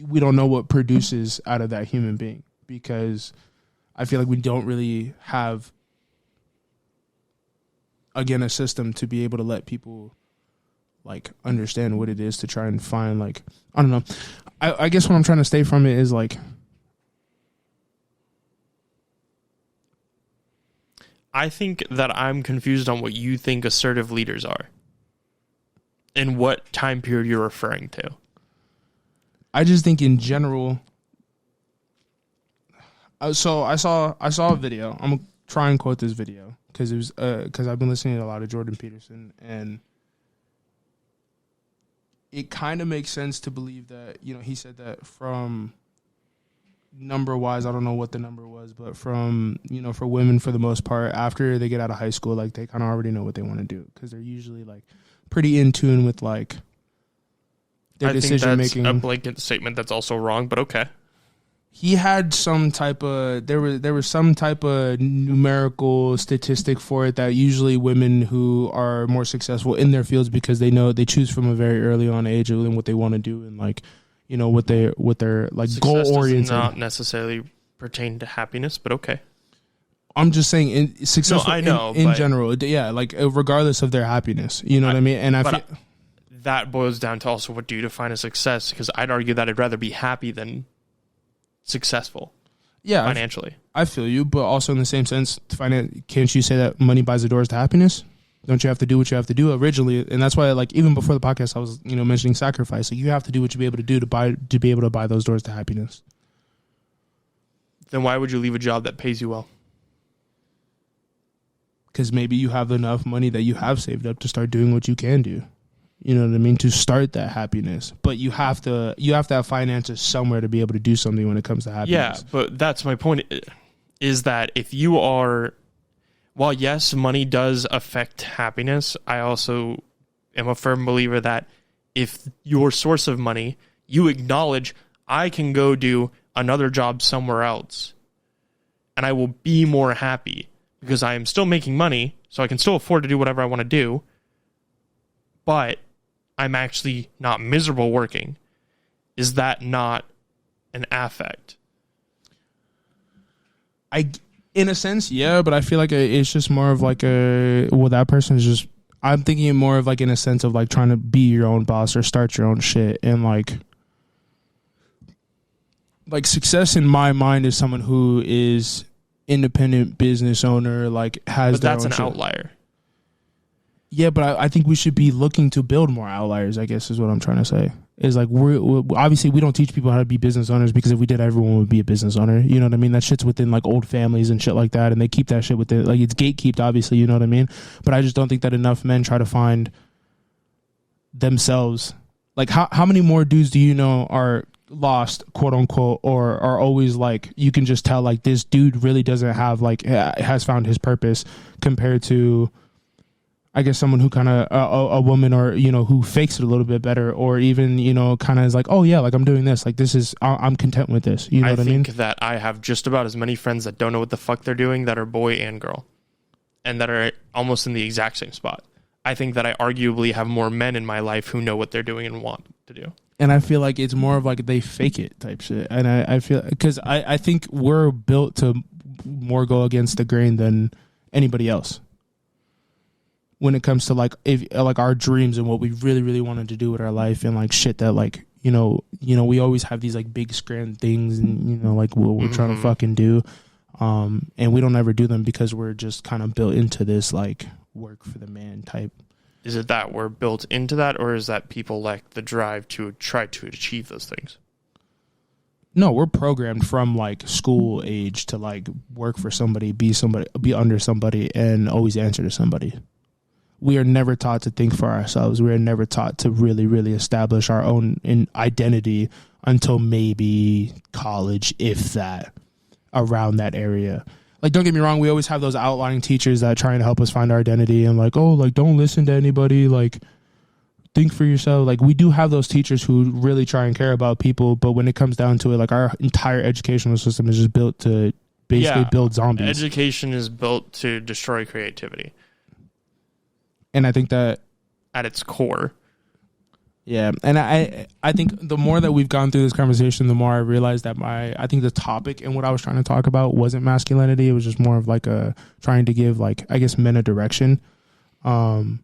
we don't know what produces out of that human being, because I feel like we don't really have, again, a system to be able to let people like understand what it is to try and find, like, I don't know. I guess what I'm trying to stay from it is like, I think that I'm confused on what you think assertive leaders are and what time period you're referring to. I just think in general. So I saw a video. I'm gonna try and quote this video because it was because I've been listening to a lot of Jordan Peterson, and it kind of makes sense to believe that, you know, he said that from number wise, I don't know what the number was, but from, you know, for women, for the most part, after they get out of high school, like they kind of already know what they want to do, because they're usually like pretty in tune with like their decision making. A blanket statement that's also wrong, but okay. He had some type of, there was some type of numerical statistic for it that usually women who are more successful in their fields, because they know, they choose from a very early on age and what they want to do, and like, you know, what they're like goal oriented. Does not necessarily pertain to happiness, but okay. I'm just saying, in successful, no, I know, in general, yeah, like regardless of their happiness, you know what I mean? And I feel that boils down to also, what do you define as success? Because I'd argue that I'd rather be happy than successful. Yeah, financially. I feel you, but also in the same sense, can't you say that money buys the doors to happiness? Don't you have to do what you have to do originally? And that's why, like, even before the podcast, I was, you know, mentioning sacrifice. Like, you have to do what you be able to do to be able to buy those doors to happiness. Then why would you leave a job that pays you well? Because maybe you have enough money that you have saved up to start doing what you can do. You know what I mean? To start that happiness. But you have to have finances somewhere to be able to do something when it comes to happiness. Yeah, but that's my point, is that if you are, while yes, money does affect happiness, I also am a firm believer that if your source of money, you acknowledge, I can go do another job somewhere else and I will be more happy because I am still making money, so I can still afford to do whatever I want to do, but I'm actually not miserable working. Is that not an affect? In a sense, yeah, but I feel like it's just more of like that person is just, I'm thinking more of like in a sense of like trying to be your own boss or start your own shit. And like success in my mind is someone who is independent business owner, like has But their that's own an shit. outlier. Yeah, but I think we should be looking to build more outliers, I guess is what I'm trying to say. Is like we're obviously we don't teach people how to be business owners, because if we did, everyone would be a business owner. You know what I mean? That shit's within like old families and shit like that, and they keep that shit within, like, it's gatekept, obviously, you know what I mean? But I just don't think that enough men try to find themselves. Like how many more dudes do you know are lost, quote unquote, or are always like, you can just tell like this dude really doesn't have like has found his purpose, compared to, I guess, someone who kind of a woman, or, you know, who fakes it a little bit better, or even, you know, kind of is like, oh yeah, like I'm doing this, like this is, I'm content with this. You know what I mean? I think that I have just about as many friends that don't know what the fuck they're doing, that are boy and girl, and that are almost in the exact same spot. I think that I arguably have more men in my life who know what they're doing and want to do. And I feel like it's more of like they fake it type shit. And I feel, because I think we're built to more go against the grain than anybody else when it comes to like, if like our dreams and what we really, really wanted to do with our life, and like shit that like, you know, we always have these like big grand things, and, you know, like what we're trying to fucking do. And we don't ever do them because we're just kind of built into this like work for the man type. Is it that we're built into that, or is that people lack the drive to try to achieve those things? No, we're programmed from like school age to like work for somebody, be under somebody, and always answer to somebody. We are never taught to think for ourselves. We are never taught to really, really establish our own identity until maybe college, if that, around that area. Like, don't get me wrong, we always have those outlining teachers that try and help us find our identity, and like, oh, like, don't listen to anybody, like, think for yourself. Like, we do have those teachers who really try and care about people, but when it comes down to it, like, our entire educational system is just built to basically build zombies. Education is built to destroy creativity. And I think that at its core. Yeah, and I think the more that we've gone through this conversation, the more I realized that I think the topic and what I was trying to talk about wasn't masculinity. It was just more of like trying to give, like, I guess, men a direction. And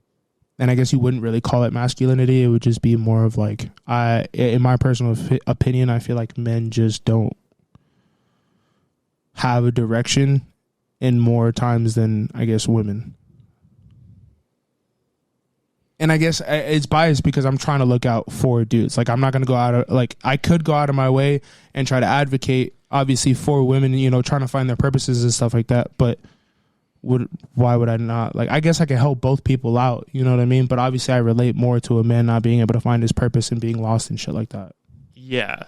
I guess you wouldn't really call it masculinity. It would just be more of like, in my personal opinion, I feel like men just don't have a direction in more times than, I guess, women. And I guess it's biased because I'm trying to look out for dudes. Like, I'm not going to go out of, like, I could go out of my way and try to advocate, obviously, for women, you know, trying to find their purposes and stuff like that. But why would I not? Like, I guess I can help both people out, you know what I mean? But obviously I relate more to a man not being able to find his purpose and being lost and shit like that. Yeah.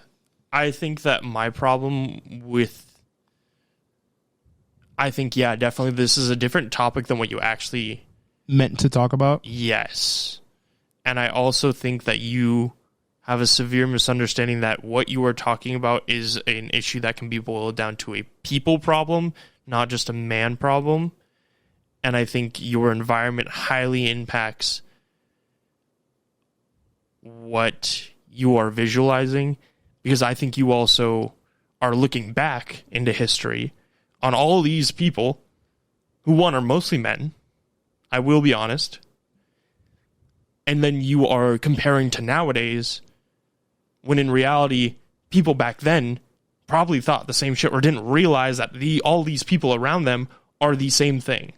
I think that my problem with, definitely this is a different topic than what you actually meant to talk about. Yes. And I also think that you have a severe misunderstanding that what you are talking about is an issue that can be boiled down to a people problem, not just a man problem. And I think your environment highly impacts what you are visualizing, because I think you also are looking back into history on all these people who, one, are mostly men, I will be honest. And then you are comparing to nowadays, when in reality, people back then probably thought the same shit or didn't realize that all these people around them are the same thing.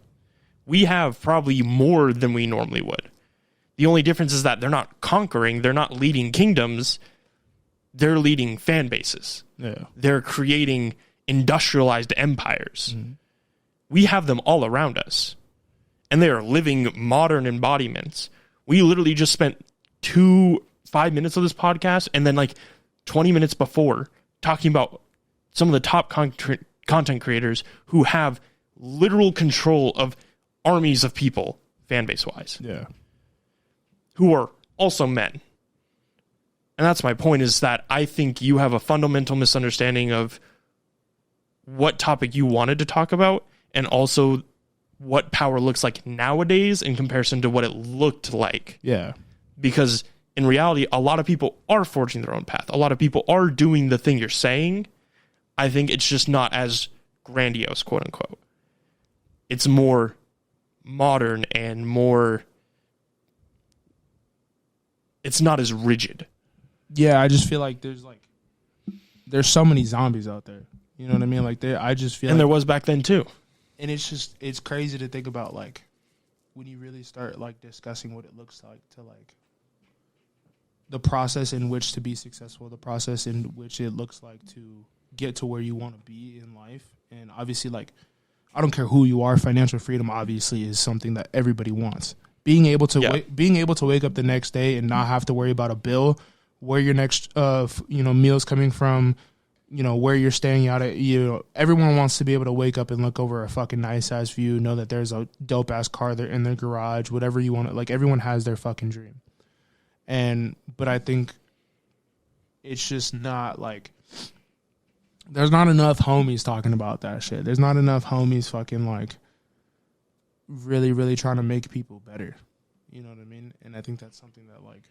We have probably more than we normally would. The only difference is that they're not conquering, they're not leading kingdoms, they're leading fan bases. Yeah. They're creating industrialized empires. Mm-hmm. We have them all around us. And they are living modern embodiments. We literally just spent 5 minutes of this podcast and then like 20 minutes before talking about some of the top content creators who have literal control of armies of people, fan base wise. Yeah. Who are also men. And that's my point, is that I think you have a fundamental misunderstanding of what topic you wanted to talk about, and also what power looks like nowadays in comparison to what it looked like. Yeah. Because in reality, a lot of people are forging their own path. A lot of people are doing the thing you're saying. I think it's just not as grandiose, quote unquote. It's more modern and more, it's not as rigid. Yeah, I just feel like there's so many zombies out there. You know what I mean? Like I just feel And like, there was back then too. and it's crazy to think about, like, when you really start like discussing what it looks like to like the process in which to be successful, the process in which it looks like to get to where you want to be in life. And obviously, like, I don't care who you are, financial freedom obviously is something that everybody wants. Being able to wake up the next day and not have to worry about a bill, where your next meal's coming from, where you're staying out at, everyone wants to be able to wake up and look over a fucking nice ass view, know that there's a dope ass car there in their garage, whatever you want. Like, everyone has their fucking dream. But I think it's just not like, there's not enough homies talking about that shit. There's not enough homies fucking like really, really trying to make people better. You know what I mean? And I think that's something that like,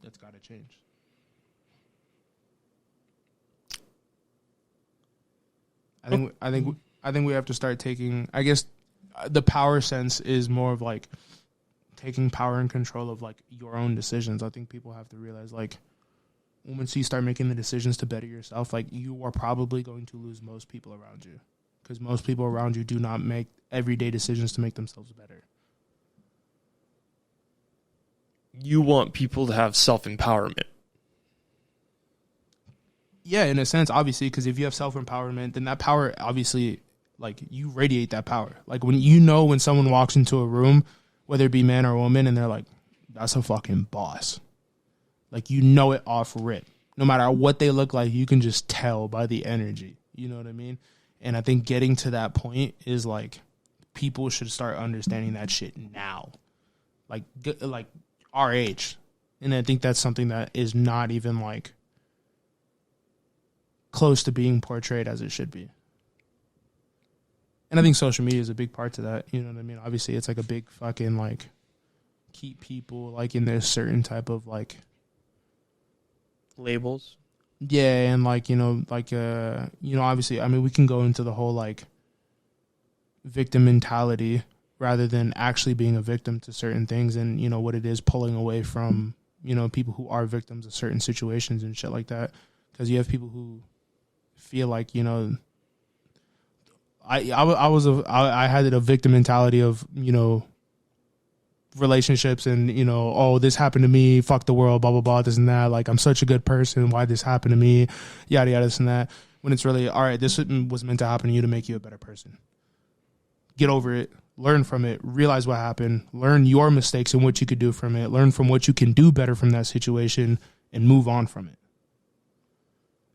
that's got to change. I think we have to start taking, I guess the power sense is more of like taking power and control of like your own decisions. I think people have to realize, like, once you start making the decisions to better yourself, like, you are probably going to lose most people around you, because most people around you do not make everyday decisions to make themselves better. You want people to have self-empowerment. Yeah, in a sense, obviously, because if you have self-empowerment, then that power, obviously, like, you radiate that power. Like, when someone walks into a room, whether it be man or woman, and they're like, that's a fucking boss. Like, it off rip. No matter what they look like, you can just tell by the energy. You know what I mean? And I think getting to that point is, like, people should start understanding that shit now. Like our age. And I think that's something that is not even, like, close to being portrayed as it should be. And I think social media is a big part to that. You know what I mean? Obviously, it's like a big fucking, like, keep people, like, in this certain type of, like, labels. Yeah, and, like, obviously, I mean, we can go into the whole, like, victim mentality rather than actually being a victim to certain things, and, what it is pulling away from, people who are victims of certain situations and shit like that. Because you have people who feel like, I had a victim mentality of, relationships and, oh, this happened to me, fuck the world, blah, blah, blah, this and that. Like, I'm such a good person. Why this happened to me? Yada, yada, this and that. When it's really, all right, this was meant to happen to you to make you a better person. Get over it. Learn from it. Realize what happened. Learn your mistakes and what you could do from it. Learn from what you can do better from that situation and move on from it.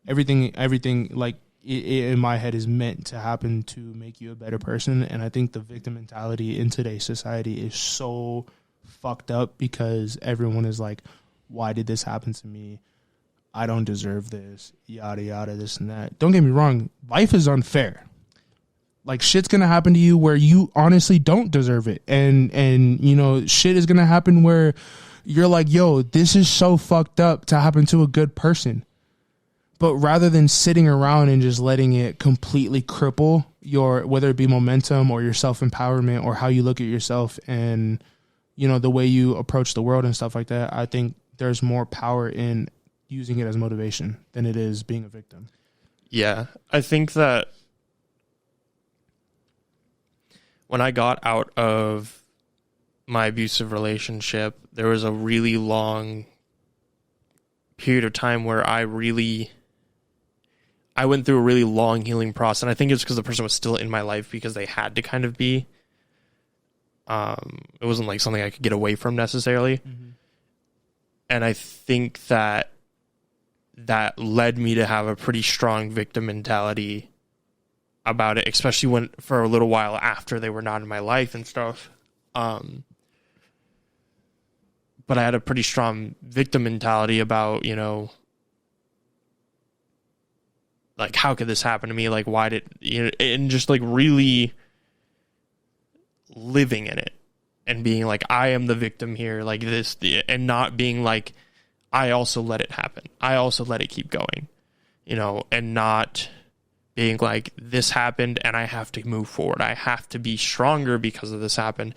Everything like, in my head is meant to happen to make you a better person. And I think the victim mentality in today's society is so fucked up, because everyone is like, why did this happen to me? I don't deserve this, yada, yada, this and that. Don't get me wrong. Life is unfair. Like, shit's going to happen to you where you honestly don't deserve it. And shit is going to happen where you're like, yo, this is so fucked up to happen to a good person. But rather than sitting around and just letting it completely cripple your, whether it be momentum or your self-empowerment or how you look at yourself and, the way you approach the world and stuff like that, I think there's more power in using it as motivation than it is being a victim. Yeah, I think that when I got out of my abusive relationship, there was a really long period of time where I went through a really long healing process. And I think it's because the person was still in my life, because they had to kind of be. It wasn't like something I could get away from necessarily. Mm-hmm. And I think that led me to have a pretty strong victim mentality about it, especially when for a little while after they were not in my life and stuff. But I had a pretty strong victim mentality about, like, how could this happen to me? Like, why did, and just like really living in it and being like, I am the victim here, like this, and not being like, I also let it happen. I also let it keep going, and not being like, this happened and I have to move forward. I have to be stronger because of this happened.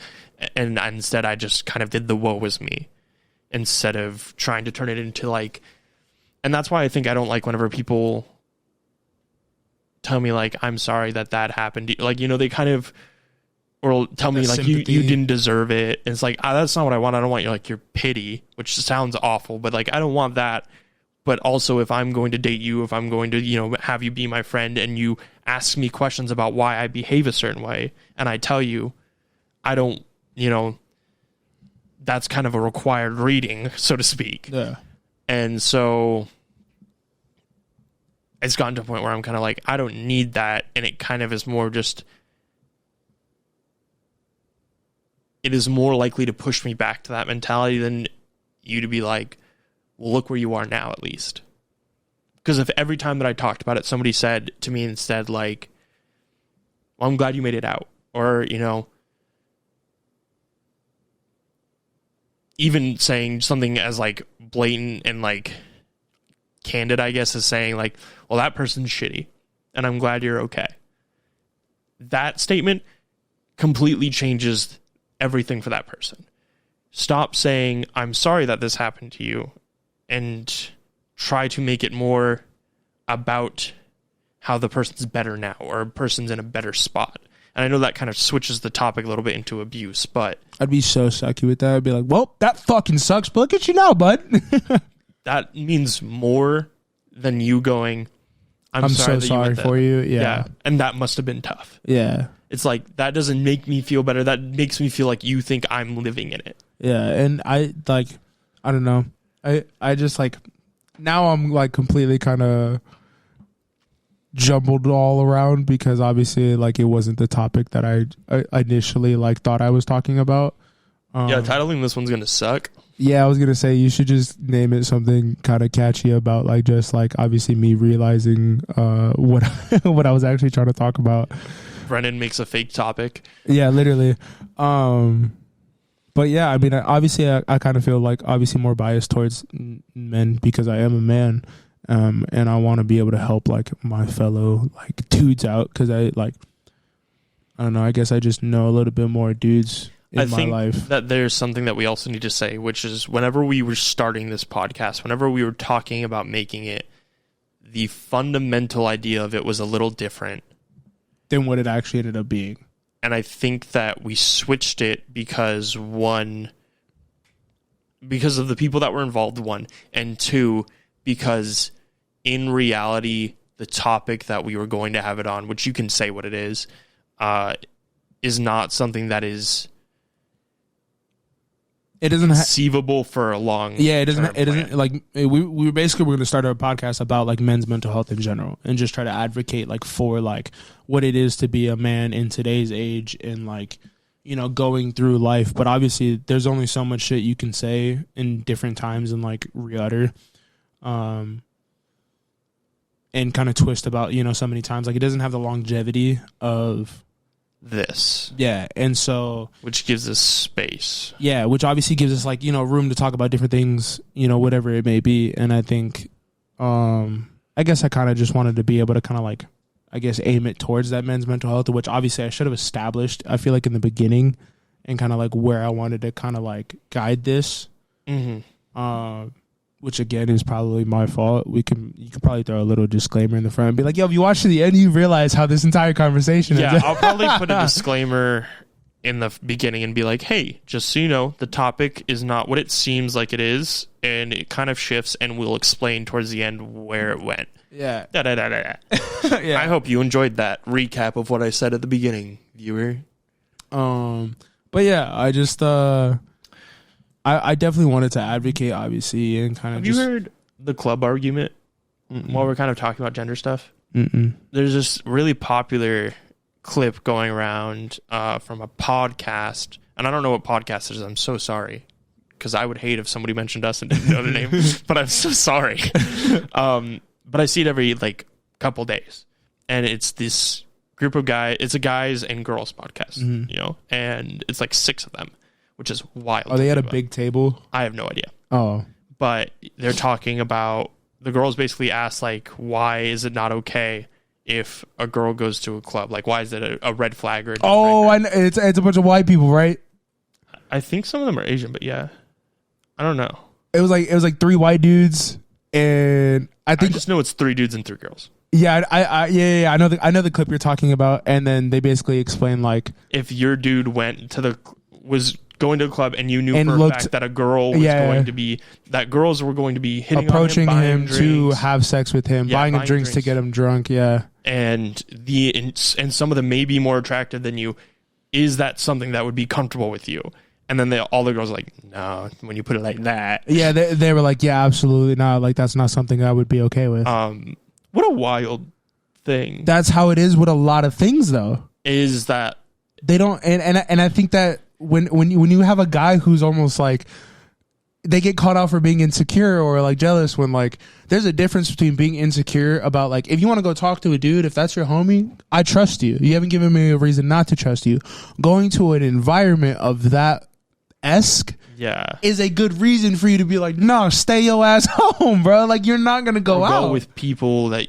And instead I just kind of did the woe is me instead of trying to turn it into like, and that's why I think I don't like whenever people tell me like, I'm sorry that happened. Like, they kind of, or tell me like you didn't deserve it. And it's like, that's not what I want. I don't want your pity, which sounds awful, but like, I don't want that. But also, if I'm going to date you, if I'm going to, have you be my friend, and you ask me questions about why I behave a certain way, and I tell you, I don't, that's kind of a required reading, so to speak. Yeah. And so it's gotten to a point where I'm kind of like, I don't need that. And it kind of is more just, it is more likely to push me back to that mentality than you to be like, well, look where you are now, at least. Because if every time that I talked about it, somebody said to me instead, like, well, I'm glad you made it out. Or, even saying something as like blatant and like candid, I guess, as saying like, well, that person's shitty and I'm glad you're okay. That statement completely changes everything for that person. Stop saying, I'm sorry that this happened to you, and try to make it more about how the person's better now, or a person's in a better spot. And I know that kind of switches the topic a little bit into abuse, but I'd be so sucky with that. I'd be like, well, that fucking sucks, but look at you now, bud. that means more than you going, I'm so sorry for you. Yeah. And that must have been tough. Yeah. It's like, that doesn't make me feel better. That makes me feel like you think I'm living in it. Yeah. And I don't know. I just like, now I'm like completely kind of jumbled all around, because obviously like it wasn't the topic that I initially like thought I was talking about. Titling this one's gonna suck. Yeah, I was gonna say you should just name it something kind of catchy about like just like obviously me realizing what what I was actually trying to talk about. Brennan makes a fake topic. Yeah, literally. But yeah, I mean, obviously I kind of feel like obviously more biased towards men because I am a man. And I want to be able to help like my fellow like dudes out, because I don't know, I guess I just know a little bit more dudes in my life. I think that there's something that we also need to say, which is whenever we were starting this podcast, whenever we were talking about making it, the fundamental idea of it was a little different than what it actually ended up being. And I think that we switched it because of the people that were involved, one, and two, because in reality, the topic that we were going to have it on, which you can say what it is not something that is conceivable for a long. Yeah, it doesn't like we basically were going to start our podcast about like men's mental health in general, and just try to advocate like for like what it is to be a man in today's age, and like, going through life. But obviously there's only so much shit you can say in different times and like re-utter and kind of twist about, so many times. Like, it doesn't have the longevity of this. Yeah, and so... which gives us space. Yeah, which obviously gives us, like, room to talk about different things, whatever it may be. And I think, I guess I kind of just wanted to be able to kind of, like, I guess aim it towards that men's mental health, which obviously I should have established, I feel like, in the beginning, and kind of, like, where I wanted to kind of, like, guide this. Mm-hmm. Which again is probably my fault. You can probably throw a little disclaimer in the front and be like, yo, if you watch to the end, you realize how this entire conversation is. Yeah, I'll probably put a disclaimer in the beginning and be like, hey, just so you know, the topic is not what it seems like it is, and it kind of shifts, and we'll explain towards the end where it went. Yeah. Yeah. I hope you enjoyed that recap of what I said at the beginning, viewer. But yeah, I just I definitely wanted to advocate, obviously, and kind of. Have you heard the club argument? While we're kind of talking about gender stuff? Mm-mm. There's this really popular clip going around from a podcast, and I don't know what podcast it is. I'm so sorry, because I would hate if somebody mentioned us and didn't know the name, but I'm so sorry. But I see it every like couple days, and it's this group of guys. It's a guys and girls podcast, and it's like 6 of them, which is wild. Are they at a big table? I have no idea. Oh, but they're talking about, the girls basically ask like, why is it not okay if a girl goes to a club? Like, why is it a red flag or a deal breaker? I know. It's a bunch of white people, right? I think some of them are Asian, but yeah, I don't know. It was like 3 white dudes, and I think I just know it's 3 dudes and 3 girls. Yeah, I know the clip you're talking about, and then they basically explain like if your dude was going to the club and you knew and for looked, a fact that a girl was going to be that girls were going to be hitting approaching on him to have sex with him, buying him drinks to get him drunk, and some of them may be more attractive than you. Is that something that would be comfortable with you? And then all the girls are like, no, when you put it like that. Yeah, they were like, yeah, absolutely not. Like, that's not something I would be okay with. What a wild thing. That's how it is with a lot of things, though. Is that they don't, and I think that when you have a guy who's almost like, they get caught out for being insecure or like jealous, when like there's a difference between being insecure about like, if you want to go talk to a dude, if that's your homie, I trust you. You haven't given me a reason not to trust you. Going to an environment of that is a good reason for you to be like, no, stay your ass home, bro. Like, you're not gonna go out with people that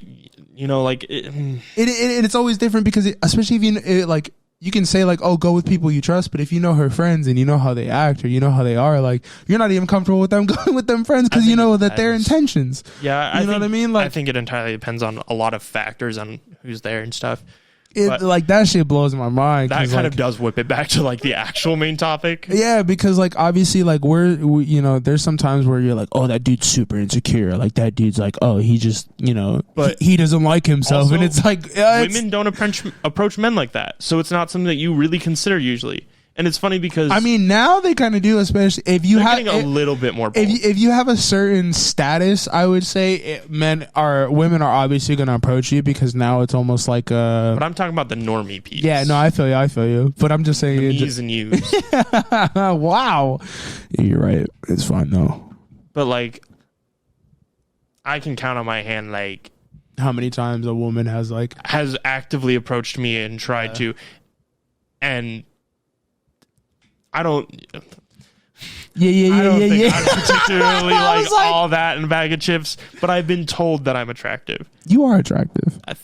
like it's always different because especially if like you can say like, oh, go with people you trust, but if you know her friends and you know how they act or you know how they are, like, you're not even comfortable with them going with them friends because you know that their intentions. Yeah, you know what I mean? Like, I think it entirely depends on a lot of factors on who's there and stuff. Like, that shit blows my mind. That kind of does whip it back to like the actual main topic. Yeah, because like obviously like there's some times where you're like, oh, that dude's super insecure. Like, that dude's like, oh, he just but he doesn't like himself, also, and it's like women don't approach men like that, so it's not something that you really consider usually. And it's funny because I mean, now they kind of do, especially if you have a little bit more bold. If you have a certain status, I would say women are obviously going to approach you because now it's almost like But I'm talking about the normie piece. Yeah, no, I feel you. But I'm just saying the me's and yous. Wow, you're right. It's fine though. But like, I can count on my hand like how many times a woman has actively approached me and tried to, and I don't. I don't think I'm particularly like all that in a bag of chips, but I've been told that I'm attractive. You are attractive. I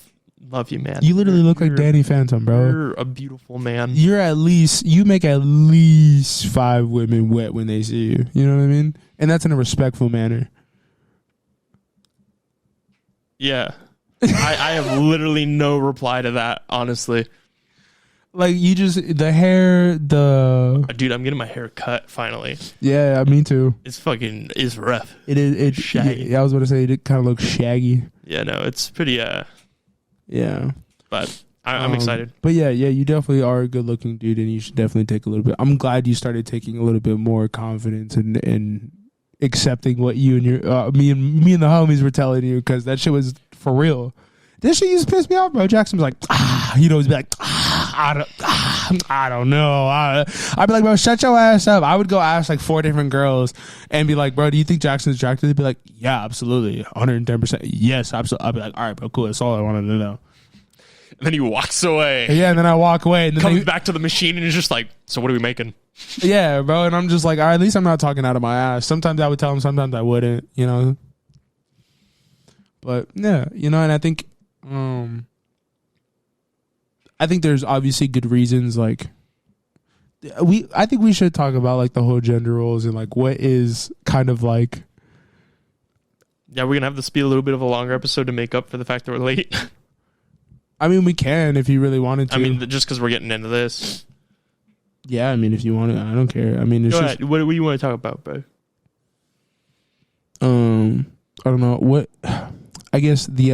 love you, man. You literally look like Danny Phantom, bro. You're a beautiful man. You make at least 5 women wet when they see you. You know what I mean? And that's in a respectful manner. Yeah. I have literally no reply to that, honestly. Like, you just, the hair, Dude, I'm getting my hair cut, finally. Yeah, me too. It's rough. It is. It's shaggy. Yeah, I was going to say, it kind of looks shaggy. Yeah, no, it's pretty, yeah. But I'm excited. But yeah, you definitely are a good looking dude, and you should definitely take a little bit. I'm glad you started taking a little bit more confidence in accepting what you and your, me and the homies were telling you, because that shit was for real. This shit used to piss me off, bro. Jackson was like, he'd always be like, I don't know. I'd be like, bro, shut your ass up. I would go ask like 4 different girls and be like, bro, do you think Jackson's attractive? They'd be like, yeah, absolutely. 110%. Yes, absolutely. I'd be like, all right, bro, cool. That's all I wanted to know. And then he walks away. Yeah, and then I walk away. And then comes back to the machine and he's just like, so what are we making? Yeah, bro. And I'm just like, all right, at least I'm not talking out of my ass. Sometimes I would tell him, sometimes I wouldn't, But yeah, and I think there's obviously good reasons. Like, I think we should talk about like the whole gender roles and like what is kind of like. Yeah, we're gonna have this be a little bit of a longer episode to make up for the fact that we're late. I mean, we can if you really wanted to. I mean, just because we're getting into this. Yeah, I mean, if you want to, I don't care. I mean, it's Go just. ahead. What do you want to talk about, bro? I don't know what. I guess the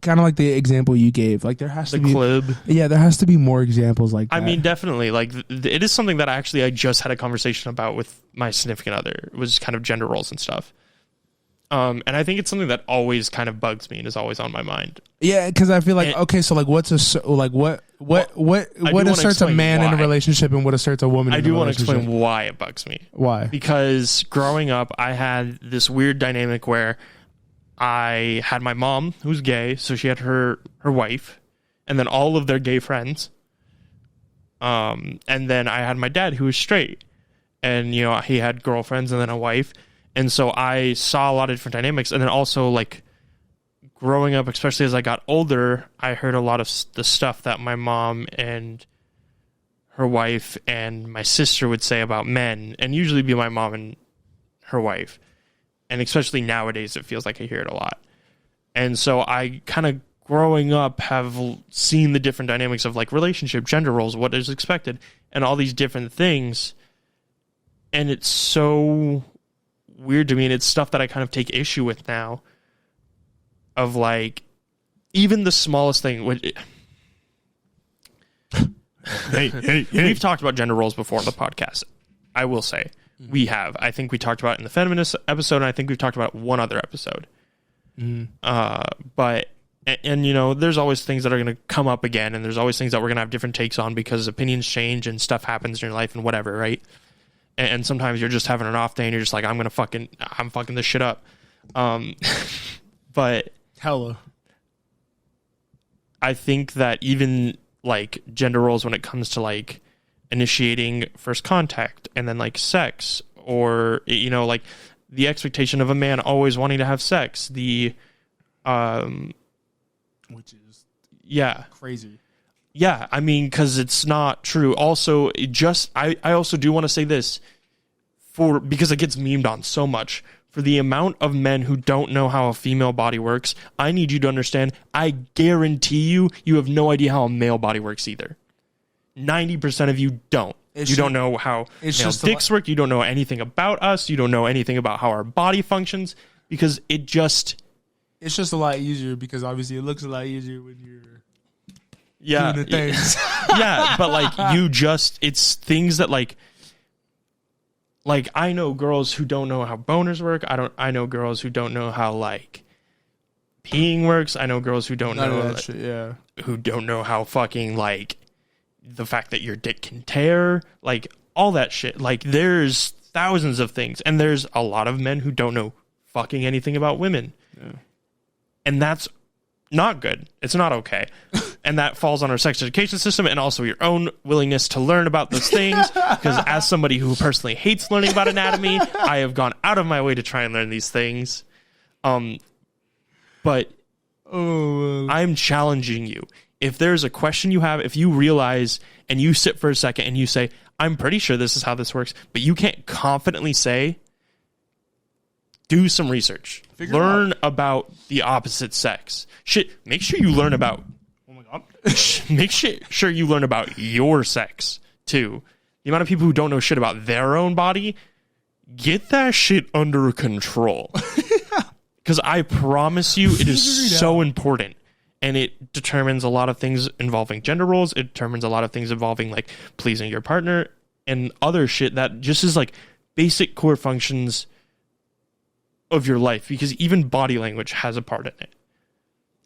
kind of like the example you gave. Like, there has to be clib. Yeah, there has to be more examples like that. I mean, definitely. Like, it is something that I just had a conversation about with my significant other. It was kind of gender roles and stuff. And I think it's something that always kind of bugs me and is always on my mind. Yeah, because I feel like okay, so like what asserts a man in a relationship and what asserts a woman? I do want to explain why it bugs me. Why? Because growing up, I had this weird dynamic where I had my mom, who's gay, so she had her wife, and then all of their gay friends. And then I had my dad, who was straight, and he had girlfriends and then a wife. And so I saw a lot of different dynamics. And then also, like, growing up, especially as I got older, I heard a lot of the stuff that my mom and her wife and my sister would say about men, and usually be my mom and her wife. And especially nowadays, it feels like I hear it a lot. And so I kind of growing up have seen the different dynamics of like relationship, gender roles, what is expected, and all these different things. And it's so weird to me, and it's stuff that I kind of take issue with now, of like even the smallest thing. We've talked about gender roles before on the podcast. I will say we have. I think we talked about it in the feminist episode, and I think we've talked about one other episode. But you know, there's always things that are going to come up again, and there's always things that we're going to have different takes on because opinions change and stuff happens in your life and whatever, right? And sometimes you're just having an off day and you're just like, I'm fucking this shit up. But hella, I think that even like gender roles when it comes to like initiating first contact and then like sex, or, you know, like the expectation of a man always wanting to have sex, which is crazy. Yeah, I mean, because it's not true. Also, I also do want to say this, because it gets memed on so much. For the amount of men who don't know how a female body works, I need you to understand, I guarantee you have no idea how a male body works either. 90% of you don't. You don't know how male dicks work. You don't know anything about us. You don't know anything about how our body functions, because it's just a lot easier, because obviously it looks a lot easier when you're doing the things. Yeah, but like it's things that like I know girls who don't know how boners work. I know girls who don't know how like peeing works. I know girls who don't know that shit, who don't know how fucking like the fact that your dick can tear, like all that shit. Like there's thousands of things, and there's a lot of men who don't know fucking anything about women. Yeah. And that's not good. It's not okay. And that falls on our sex education system, and also your own willingness to learn about those things. Because as somebody who personally hates learning about anatomy, I have gone out of my way to try and learn these things. But I'm challenging you. If there's a question you have, if you realize and you sit for a second and you say, I'm pretty sure this is how this works, but you can't confidently say, do some research. Learn about the opposite sex. Shit, make sure you learn about... Oh my God. Make sure you learn about your sex, too. The amount of people who don't know shit about their own body, get that shit under control. Because I promise you, it is so important. And it determines a lot of things involving gender roles. It determines a lot of things involving, like, pleasing your partner and other shit that just is, like, basic core functions of your life, because even body language has a part in it.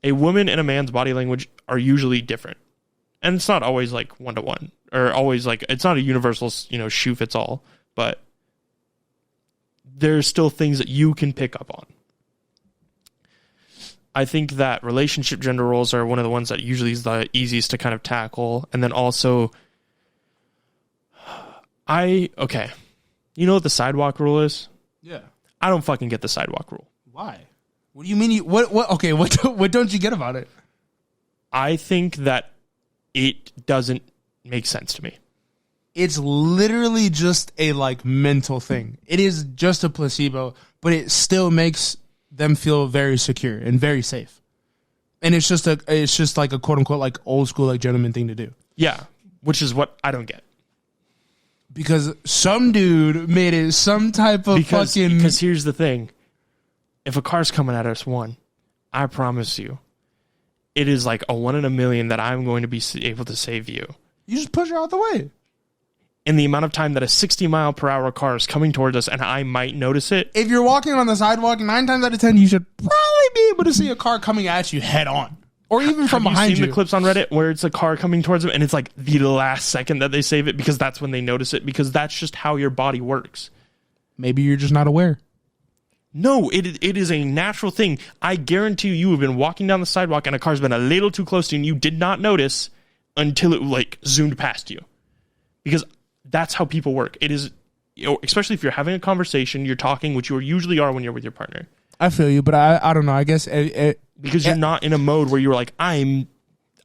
A woman and a man's body language are usually different, and it's not always like 1-to-1, or always like, it's not a universal, you know, shoe fits all, but there's still things that you can pick up on. I think that relationship gender roles are one of the ones that usually is the easiest to kind of tackle. And then also, you know what the sidewalk rule is? Yeah. I don't fucking get the sidewalk rule. Why? What do you mean? What don't you get about it? I think that it doesn't make sense to me. It's literally just a like mental thing. It is just a placebo, but it still makes them feel very secure and very safe. And it's just like a quote unquote like old school like gentleman thing to do. Yeah, which is what I don't get. Because some dude made it some type of fucking... Because here's the thing. If a car's coming at us, I promise you, it is like a 1 in a million that I'm going to be able to save you. You just push her out the way. In the amount of time that a 60-mile-per-hour car is coming towards us, and I might notice it. If you're walking on the sidewalk, 9 times out of 10, you should probably be able to see a car coming at you head on. Or even from behind you. Have you seen the clips on Reddit where it's a car coming towards them and it's like the last second that they save it because that's when they notice it, because that's just how your body works. Maybe you're just not aware. No, it is a natural thing. I guarantee you have been walking down the sidewalk and a car's been a little too close to you and you did not notice until it like zoomed past you. Because that's how people work. It is, you know, especially if you're having a conversation, you're talking, which you usually are when you're with your partner. I feel you, but I don't know. I guess because you're not in a mode where you're like, I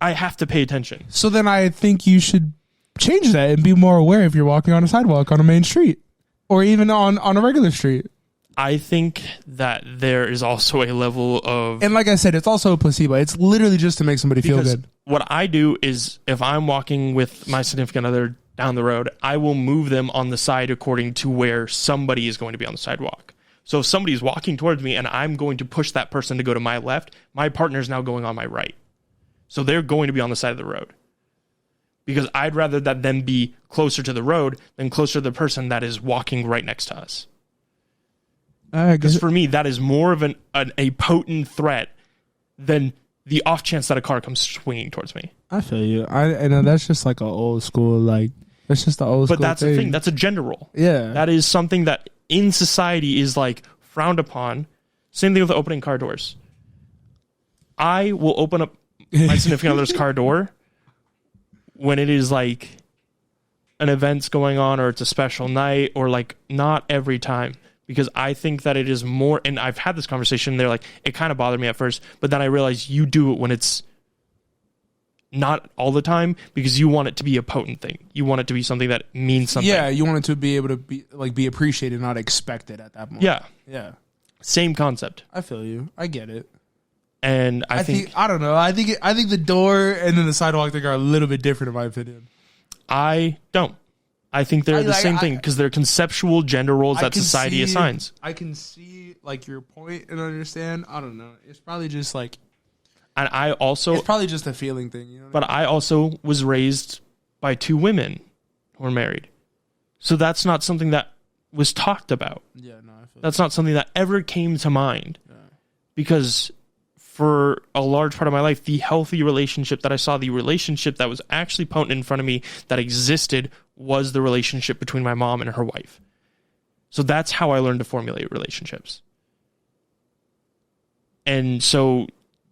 have to pay attention. So then I think you should change that and be more aware if you're walking on a sidewalk on a main street or even on a regular street. I think that there is also a level of... And like I said, it's also a placebo. It's literally just to make somebody feel good. What I do is if I'm walking with my significant other down the road, I will move them on the side according to where somebody is going to be on the sidewalk. So if somebody's walking towards me and I'm going to push that person to go to my left, my partner is now going on my right. So they're going to be on the side of the road. Because I'd rather that them be closer to the road than closer to the person that is walking right next to us. Because for me, that is more of a potent threat than the off chance that a car comes swinging towards me. I feel you. I know that's just like an old school, like, that's just the old school. But that's the thing. That's a gender role. Yeah. That is something that in society is like frowned upon. Same thing with opening car doors. I will open up my significant other's car door when it is like an event's going on or it's a special night, or like not every time. Because I think that it is more, and I've had this conversation, they're like, it kind of bothered me at first, but then I realized you do it when it's not all the time, because you want it to be a potent thing. You want it to be something that means something. Yeah, you want it to be able to be appreciated, not expected at that moment. Yeah. Yeah. Same concept. I feel you. I get it. And I think I don't know. I think the door and then the sidewalk thing are a little bit different in my opinion. I don't. I think they're the same thing, because they're conceptual gender roles that society assigns. I can see like your point and understand. I don't know. It's probably just like, and I also, it's probably just a feeling thing, you know. But I also was raised by two women who were married, so that's not something that was talked about. Yeah, no, I feel that's not something that ever came to mind, because for a large part of my life, the healthy relationship that I saw, the relationship that was actually potent in front of me that existed, was the relationship between my mom and her wife. So that's how I learned to formulate relationships. And so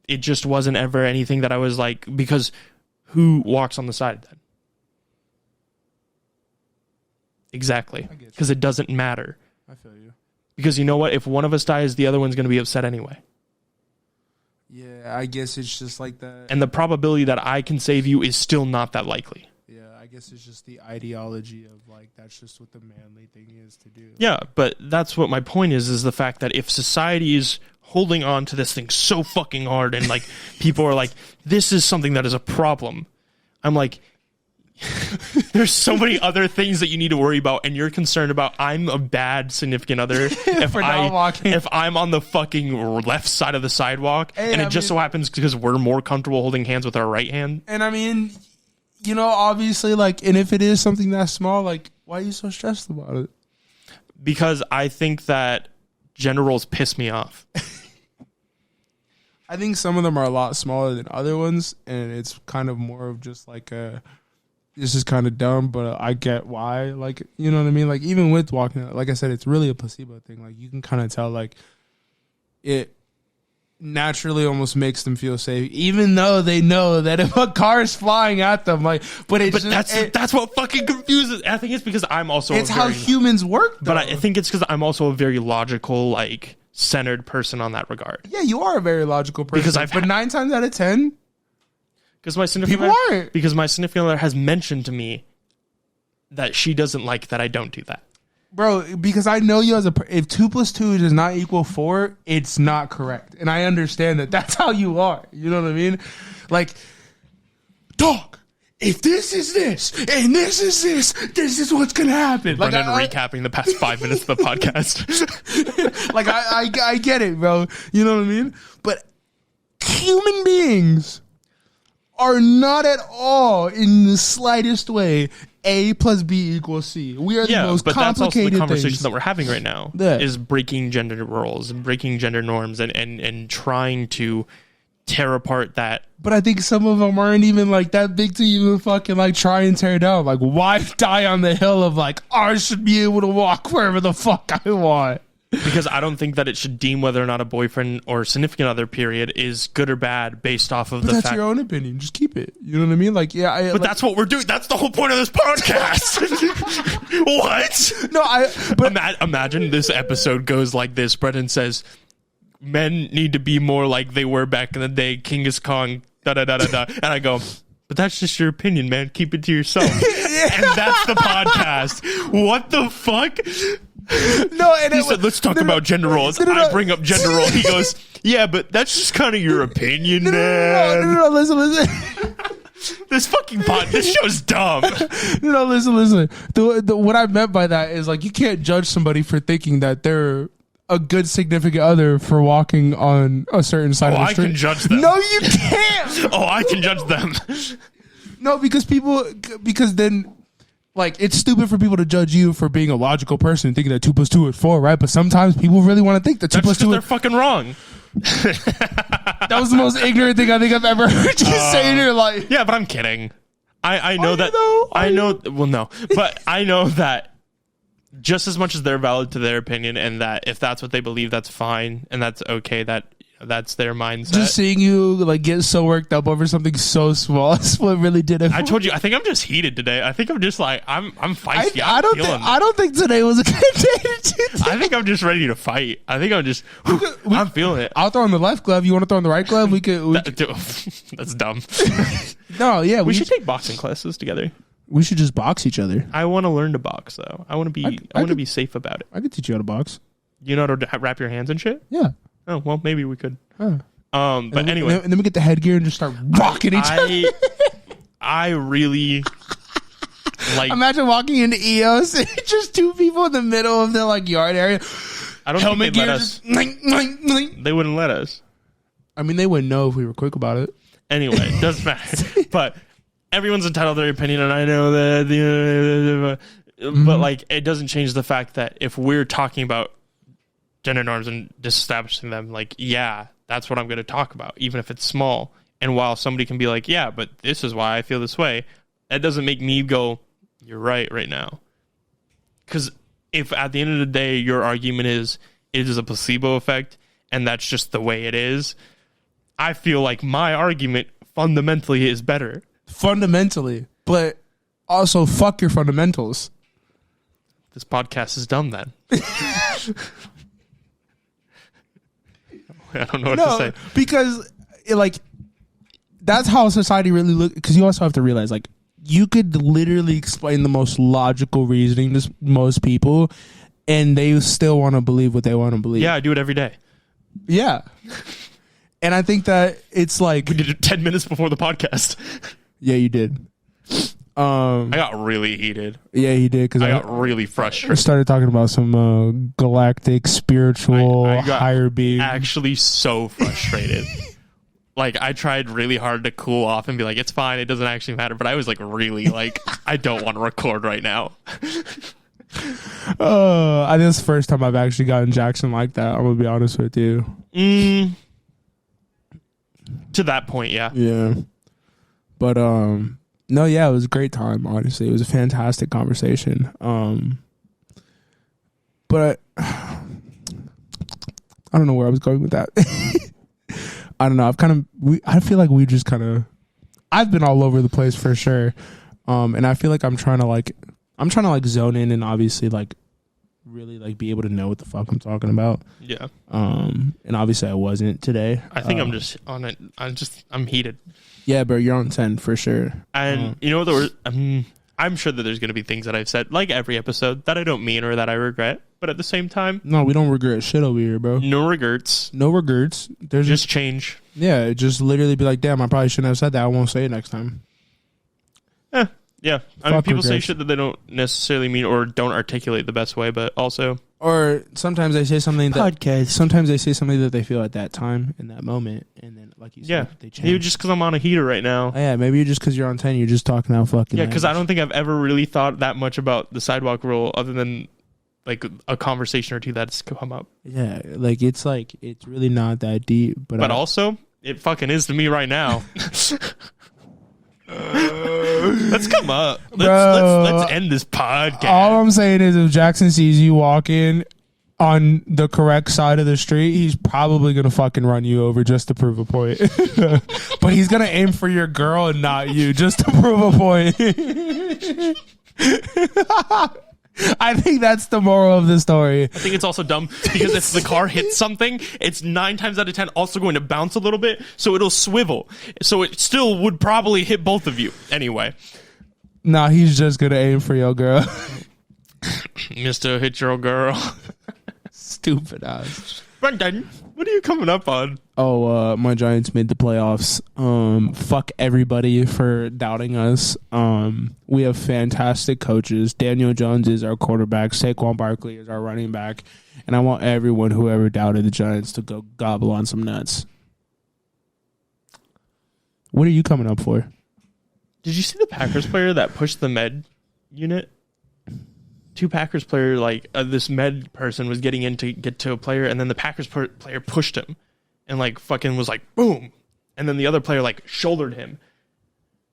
it just wasn't ever anything that I was like, because who walks on the side then? Exactly. Because it doesn't matter. I feel you. Because you know what? If one of us dies, the other one's going to be upset anyway. Yeah, I guess it's just like that. And the probability that I can save you is still not that likely. Yeah, I guess it's just the ideology of like, that's just what the manly thing is to do. Yeah, but that's what my point is the fact that if society is holding on to this thing so fucking hard and like people are like, this is something that is a problem, I'm like, there's so many other things that you need to worry about, and you're concerned about I'm a bad significant other if I'm on the fucking left side of the sidewalk, and it just so happens because we're more comfortable holding hands with our right hand. And I mean, you know, obviously, like, and if it is something that small, like, why are you so stressed about it? Because I think that gender roles piss me off. I think some of them are a lot smaller than other ones, and it's kind of more of just like a, this is kind of dumb, but I get why. Like, you know what I mean? Like, even with walking, like I said, it's really a placebo thing. Like, you can kind of tell, like, it naturally almost makes them feel safe, even though they know that if a car is flying at them, like, but that's what fucking confuses. I think it's because I'm also it's how humans work, though. But I think it's because I'm also a very logical, like, centered person on that regard. Yeah, you are a very logical person. But 9 times out of 10. Because my significant other has mentioned to me that she doesn't like that I don't do that. Bro, because I know you as if 2 + 2 does not equal 4, it's not correct. And I understand that that's how you are. You know what I mean? Like, dog, if this is this, and this is what's going to happen. Like, recapping the past 5 minutes of the podcast. Like, I get it, bro. You know what I mean? But human beings are not at all in the slightest way A + B = C. We are the most complicated but that's also the conversation things that we're having right now, is breaking gender roles and breaking gender norms and trying to tear apart that. But I think some of them aren't even like that big to even fucking like try and tear down. Like, why die on the hill of like, I should be able to walk wherever the fuck I want? Because I don't think that it should deem whether or not a boyfriend or significant other, period, is good or bad based off of the fact. That's your own opinion. Just keep it. You know what I mean? Like, yeah. But that's what we're doing. That's the whole point of this podcast. What? No, Imagine this episode goes like this. Brendan says, men need to be more like they were back in the day. King is Kong, da-da-da-da-da. And I go, but that's just your opinion, man. Keep it to yourself. And that's the podcast. What the fuck? No, and He said, let's talk about gender roles. I bring up gender role. He goes, yeah, but that's just kind of your opinion, man. No, listen. This this show's dumb. No, listen. What I meant by that is like you can't judge somebody for thinking that they're a good significant other for walking on a certain side of the street. I can judge them. No, you can't. I can judge them. No, because then, like, it's stupid for people to judge you for being a logical person and thinking that 2 + 2 is 4, right? But sometimes people really want to think that 2 + 2 they're fucking wrong. That was the most ignorant thing I think I've ever heard you say in your life. Yeah, but I'm kidding. I know that. I know. Well, no, but I know that just as much as they're valid to their opinion, and that if that's what they believe, that's fine, and that's okay. That's their mindset. Just seeing you like get so worked up over something so small is what really did it. I told you. I think I'm just heated today. I think I'm just like I'm feisty. I don't think today was a good day to do that. I think I'm just ready to fight. I think I'm feeling it. I'll throw in the left glove. You want to throw in the right glove? That's dumb. No, yeah, we should take boxing classes together. We should just box each other. I want to learn to box though. I want to be safe about it. I could teach you how to box. You know how to wrap your hands and shit? Yeah. Oh, well, maybe we could. Huh. But anyway. And then we get the headgear and just start rocking each other. I really like... Imagine walking into EOS and just 2 people in the middle of the like yard area. I don't think they'd let us. They wouldn't let us. I mean, they wouldn't know if we were quick about it. Anyway, doesn't matter. But everyone's entitled to their opinion, and I know that... But like, it doesn't change the fact that if we're talking about gender norms and disestablishing them, like, yeah, that's what I'm going to talk about, even if it's small. And while somebody can be like, yeah, but this is why I feel this way, that doesn't make me go, you're right now. Because if at the end of the day, your argument is, it is a placebo effect, and that's just the way it is, I feel like my argument fundamentally is better. Fundamentally. But also, fuck your fundamentals. This podcast is dumb then. I don't know what to say. Because, like, that's how society really looks. Because you also have to realize, like, you could literally explain the most logical reasoning to most people, and they still want to believe what they want to believe. Yeah, I do it every day. Yeah. And I think that it's like... We did it 10 minutes before the podcast. Yeah, you did. I got really heated. Yeah, he did. Because I got really frustrated. I started talking about some galactic, spiritual, I got higher being. Actually so frustrated. Like, I tried really hard to cool off and be like, it's fine, it doesn't actually matter. But I was like, really, like, I don't want to record right now. I think it's the first time I've actually gotten Jackson like that. I'm going to be honest with you. To that point, yeah. Yeah. But, no, yeah, it was a great time, honestly. It was a fantastic conversation. But I don't know where I was going with that. I don't know. I feel like we just kind of, I've been all over the place for sure. And I feel like I'm trying to zone in and obviously like really like be able to know what the fuck I'm talking about. Yeah. And obviously I wasn't today. I think I'm just on it. I'm heated. Yeah, bro, you're on 10 for sure. And you know, I'm sure that there's going to be things that I've said, like every episode, that I don't mean or that I regret. But at the same time, no, we don't regret shit over here, bro. No regrets. No regrets. There's just change. Yeah, just literally be like, damn, I probably shouldn't have said that. I won't say it next time. Yeah. I mean, people say shit that they don't necessarily mean or don't articulate the best way, but also... Or sometimes they say something podcast. Sometimes they say something that they feel at that time, in that moment, and then, like you said, they change. Maybe just because I'm on a heater right now. Oh, yeah, maybe just because you're on 10, you're just talking out fucking... Yeah, because I don't think I've ever really thought that much about the sidewalk rule other than... like a conversation or two that's come up. Yeah, like it's really not that deep. But also, it fucking is to me right now. Let's come up. Let's end this podcast. All I'm saying is if Jackson sees you walking on the correct side of the street, he's probably going to fucking run you over just to prove a point. But he's going to aim for your girl and not you just to prove a point. I think that's the moral of the story. I think it's also dumb because if the car hits something, it's 9 times out of 10 also going to bounce a little bit, so it'll swivel. So it still would probably hit both of you. Anyway. Nah, he's just going to aim for your girl. Mr. Hit Your Girl. Stupid ass. Brendan, what are you coming up on? Oh, my Giants made the playoffs. Fuck everybody for doubting us. We have fantastic coaches. Daniel Jones is our quarterback. Saquon Barkley is our running back. And I want everyone who ever doubted the Giants to go gobble on some nuts. What are you coming up for? Did you see the Packers player that pushed the med unit? Two Packers player, like this med person was getting in to get to a player, and then the Packers player pushed him and like fucking was like boom, and then the other player like shouldered him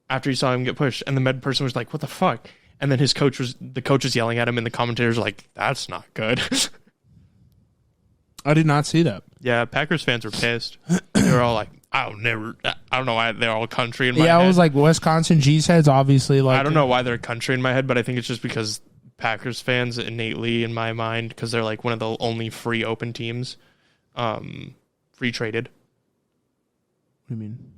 after he saw him get pushed, and the med person was like, what the fuck? And then the coach was yelling at him, and the commentators were like, that's not good. I did not see that. Yeah, Packers fans were pissed. They were all like, I don't know why they're all country in my head. Yeah, I was like, Wisconsin G-heads, obviously. Like, I don't know why they're country in my head, but I think it's just because Packers fans innately in my mind, because they're like one of the only free open teams, free traded. What do you mean?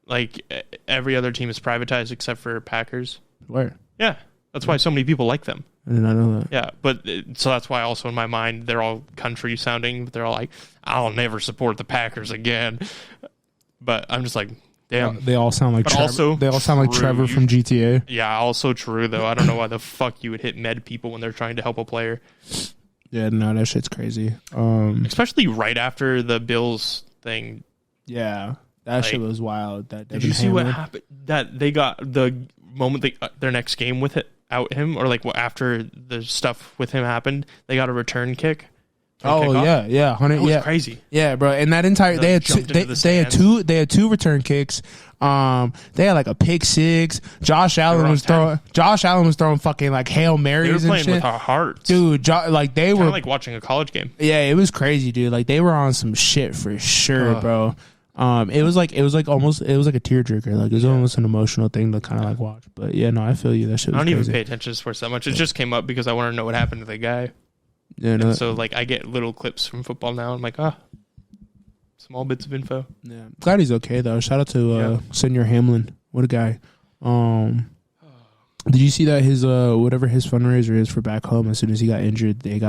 Like every other team is privatized except for Packers. Where? Yeah, that's why so many people like them. I did not know that. Yeah, but so that's why also in my mind they're all country sounding, but they're all like, I'll never support the Packers again. But I'm just like, damn. They all sound like Trevor. They all sound like Trevor from GTA. Yeah, also true though. I don't know why the fuck you would hit med people when they're trying to help a player. Yeah, no, that shit's crazy. Especially right after the Bills thing. Yeah, that shit was wild. Did you see what happened? That they got the moment their next game without him, or like after the stuff with him happened, they got a return kick. Oh yeah, 100. That was crazy. Yeah, bro. And that entire they had two return kicks. They had like a pick six. Josh Allen was throwing fucking like Hail Marys They were and playing shit. with our hearts, dude. Like they were like watching a college game. Yeah, it was crazy, dude. Like they were on some shit for sure, bro. It was like a tearjerker. Like it was almost an emotional thing to kind of like watch. But yeah, no, I feel you. That shit was I don't crazy. even pay attention to sports that much. It just came up because I want to know what happened to the guy. Yeah, no. So like I get little clips from football now. I'm like, small bits of info. Yeah, glad he's okay though. Shout out to Senior Hamlin. What a guy. Did you see that his whatever his fundraiser is for back home? As soon as he got injured, they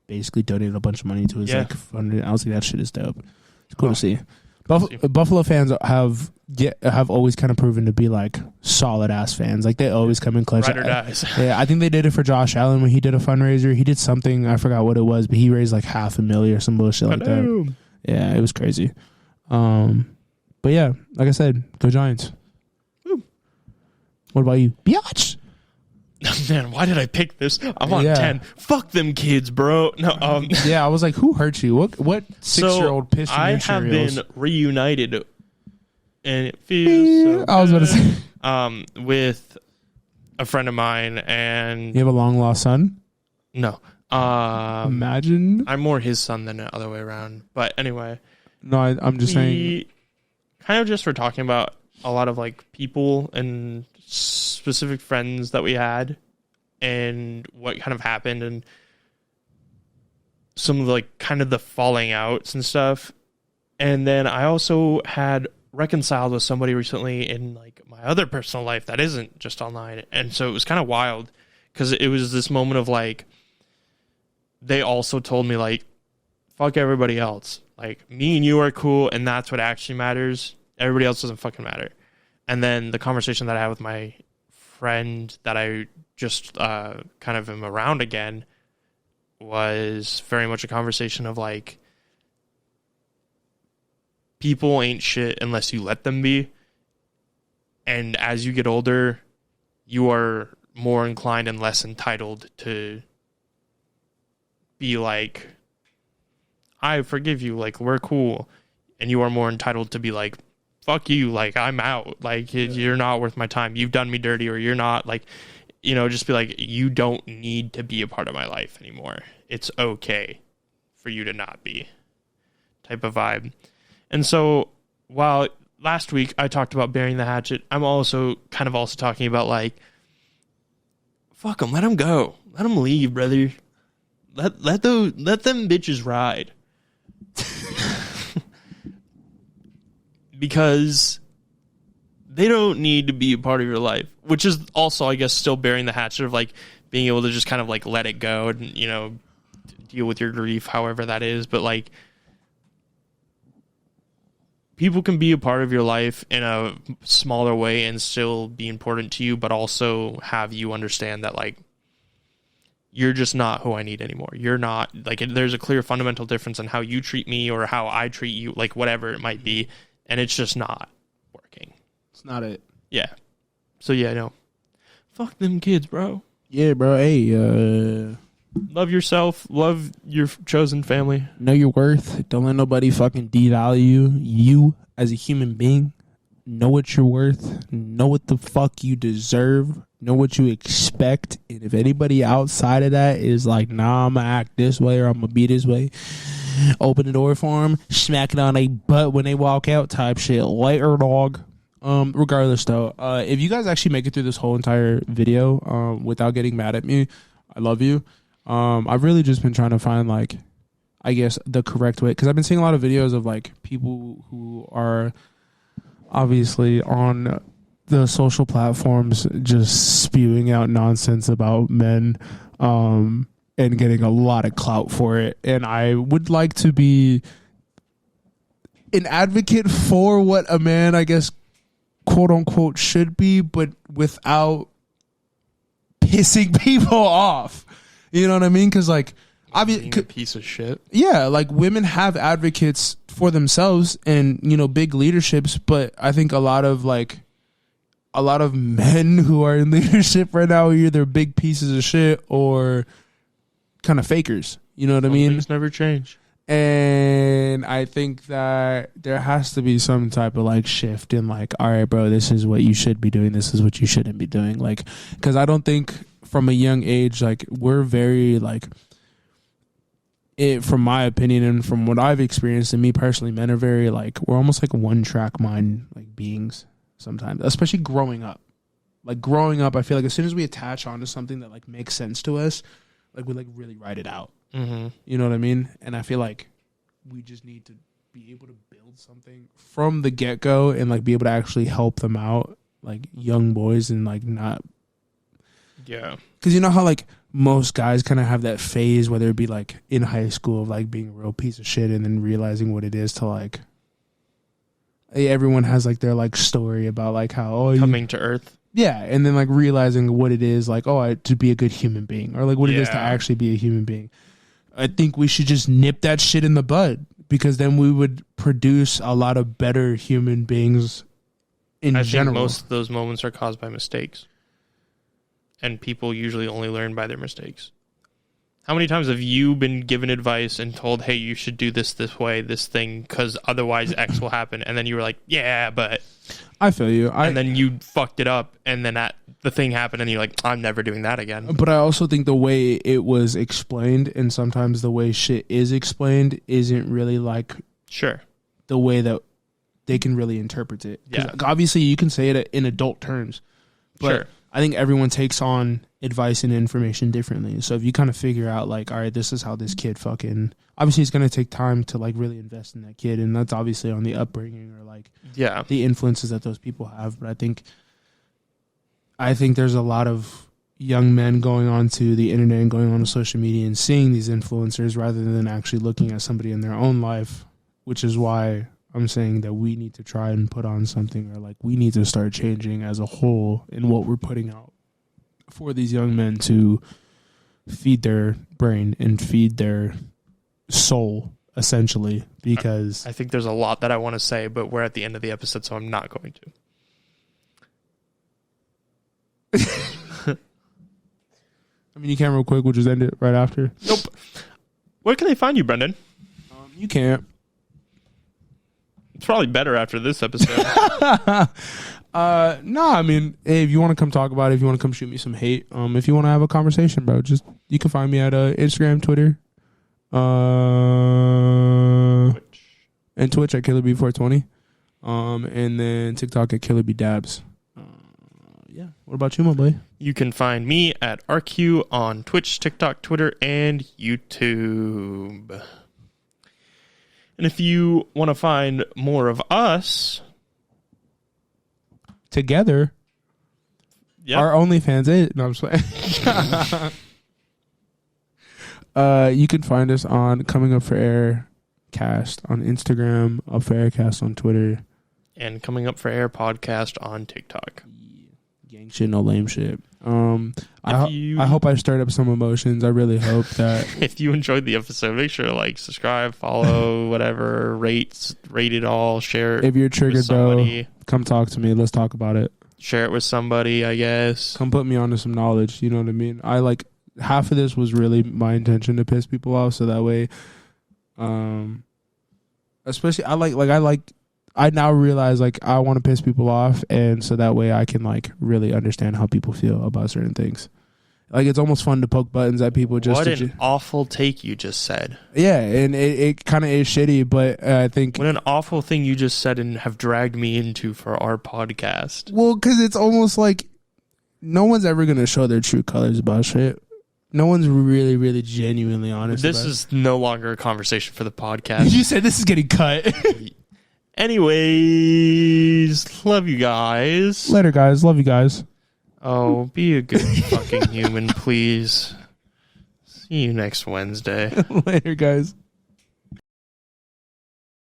basically donated a bunch of money to his like fund. I was like, that shit is dope. It's cool to see. Buffalo fans have always kind of proven to be like solid ass fans. Like they always come in clutch. Ride or dies. Yeah, I think they did it for Josh Allen when he did a fundraiser. He did something, I forgot what it was, but he raised like $500,000 or some bullshit like that. Yeah, it was crazy. But yeah, like I said, go Giants. Woo. What about you, biatch? Man, why did I pick this? I'm on 10. Fuck them kids, bro. No, yeah, I was like, who hurt you? What 6-year-old pissed in your Cheerios? I have been reunited, and it feels so I was about to say, with a friend of mine, and you have a long lost son. No, imagine I'm more his son than the other way around. But anyway, no, I'm just saying, kind of just for talking about a lot of like people and specific friends that we had and what kind of happened and some of like kind of the falling outs and stuff. And then I also had reconciled with somebody recently in like my other personal life that isn't just online. And so it was kind of wild because it was this moment of like, they also told me like, fuck everybody else. Like me and you are cool. And that's what actually matters. Everybody else doesn't fucking matter. And then the conversation that I had with my friend that I just kind of am around again was very much a conversation of like, people ain't shit unless you let them be. And as you get older, you are more inclined and less entitled to be like, I forgive you, like, we're cool. And you are more entitled to be like, fuck you, like, I'm out. Like, you're not worth my time. You've done me dirty, or you're not, like, you know, just be like, you don't need to be a part of my life anymore. It's okay for you to not be, type of vibe. And so, while last week I talked about burying the hatchet, I'm also kind of also talking about, like, fuck them, let them go. Let them leave, brother. Let them bitches ride. Because they don't need to be a part of your life, which is also, I guess, still bearing the hatchet of like being able to just kind of like let it go and, you know, deal with your grief, however that is. But like, people can be a part of your life in a smaller way and still be important to you, but also have you understand that like, you're just not who I need anymore. You're not like, there's a clear fundamental difference in how you treat me or how I treat you, like whatever it might be. And it's just not working. It's not it. Yeah. So yeah, no, fuck them kids, bro. Yeah, bro. Hey, love yourself. Love your chosen family. know your worth. Don't let nobody fucking devalue you as a human being. Know what you're worth. Know what the fuck you deserve. Know what you expect. And if anybody outside of that is like, nah, I'm going to act this way or I'm going to be this way, open the door for them, smack it on their butt when they walk out type shit. Later, dog. Regardless, though, if you guys actually make it through this whole entire video without getting mad at me, I love you. I've really just been trying to find, like, I guess, the correct way. Because I've been seeing a lot of videos of, like, people who are obviously on the social platforms just spewing out nonsense about men and getting a lot of clout for it. And I would like to be an advocate for what a man, I guess, quote unquote, should be, but without pissing people off. You know what I mean? Because, like, being a piece of shit. Yeah, like, women have advocates for themselves and, you know, big leaderships, but I think a lot of men who are in leadership right now are either big pieces of shit or kind of fakers. You know what I mean? Things never change. And I think that there has to be some type of, like, shift in, like, all right, bro, this is what you should be doing. This is what you shouldn't be doing. Like, because I don't think from a young age, like, we're very, like, from my opinion and from what I've experienced, and me personally, men are very, like, we're almost like one-track mind, like, beings sometimes, especially growing up. Like, growing up, I feel like as soon as we attach onto something that, like, makes sense to us, like, we, like, really write it out. Mm-hmm. You know what I mean? And I feel like we just need to be able to build something from the get-go and, like, be able to actually help them out, like, young boys, and, like, not... Yeah. Because you know how, like, most guys kind of have that phase, whether it be, like, in high school of, like, being a real piece of shit and then realizing what it is to, like... Everyone has, like, their, like, story about, like, how... Coming to Earth. Yeah, and then, like, realizing what it is, like, to be a good human being, or, like, what it is to actually be a human being. I think we should just nip that shit in the bud, because then we would produce a lot of better human beings in general. I think most of those moments are caused by mistakes. And people usually only learn by their mistakes. How many times have you been given advice and told, hey, you should do this way, this thing, because otherwise X will happen, and then you were like, yeah, but... I feel you. And then you fucked it up, and then the thing happened, and you're like, I'm never doing that again. But I also think the way it was explained, and sometimes the way shit is explained, isn't really, like... Sure. The way that they can really interpret it. Yeah. Obviously, you can say it in adult terms. But sure. I think everyone takes on advice and information differently. So if you kind of figure out, like, all right, this is how this kid fucking... Obviously, it's going to take time to, like, really invest in that kid. And that's obviously on the upbringing or, like, the influences that those people have. But I think there's a lot of young men going onto the internet and going on to social media and seeing these influencers rather than actually looking at somebody in their own life, which is why I'm saying that we need to try and put on something, or, like, we need to start changing as a whole in what we're putting out for these young men to feed their brain and feed their soul, essentially, because... I think there's a lot that I want to say, but we're at the end of the episode, so I'm not going to. I mean, you can real quick. We'll just end it right after. Nope. Where can they find you, Brendan? You can't. It's probably better after this episode. No, I mean, hey, if you want to come talk about it, if you want to come shoot me some hate, if you want to have a conversation, bro, you can find me at Instagram, Twitter, and Twitch at KillerB420, and then TikTok at KillerBDabs. Yeah. What about you, my boy? You can find me at RQ on Twitch, TikTok, Twitter, and YouTube. And if you want to find more of us together, Yep. Our OnlyFans ain't. No, I'm just playing. You can find us on Coming Up for Air Cast on Instagram, Up for Air Cast on Twitter, and Coming Up for Air podcast on TikTok. Gang shit, no lame shit. I hope I stirred up some emotions. I really hope that if you enjoyed the episode, make sure to like, subscribe, follow, whatever, rate it all, share it. If you're triggered, bro, come talk to me. Let's talk about it. Share it with somebody, I guess. Come put me onto some knowledge. You know what I mean? Half of this was really my intention to piss people off, so that way, especially I now realize like I want to piss people off, and so that way I can like really understand how people feel about certain things. Like it's almost fun to poke buttons at people. What an awful take you just said. Yeah, and it kind of is shitty, but I think what an awful thing you just said and have dragged me into for our podcast. Well, because it's almost like no one's ever gonna show their true colors about shit. No one's really, really genuinely honest. This is no longer a conversation for the podcast. You said this is getting cut. Anyways, love you guys. Later, guys. Love you guys. Oh, be a good fucking human, please. See you next Wednesday. Later, guys.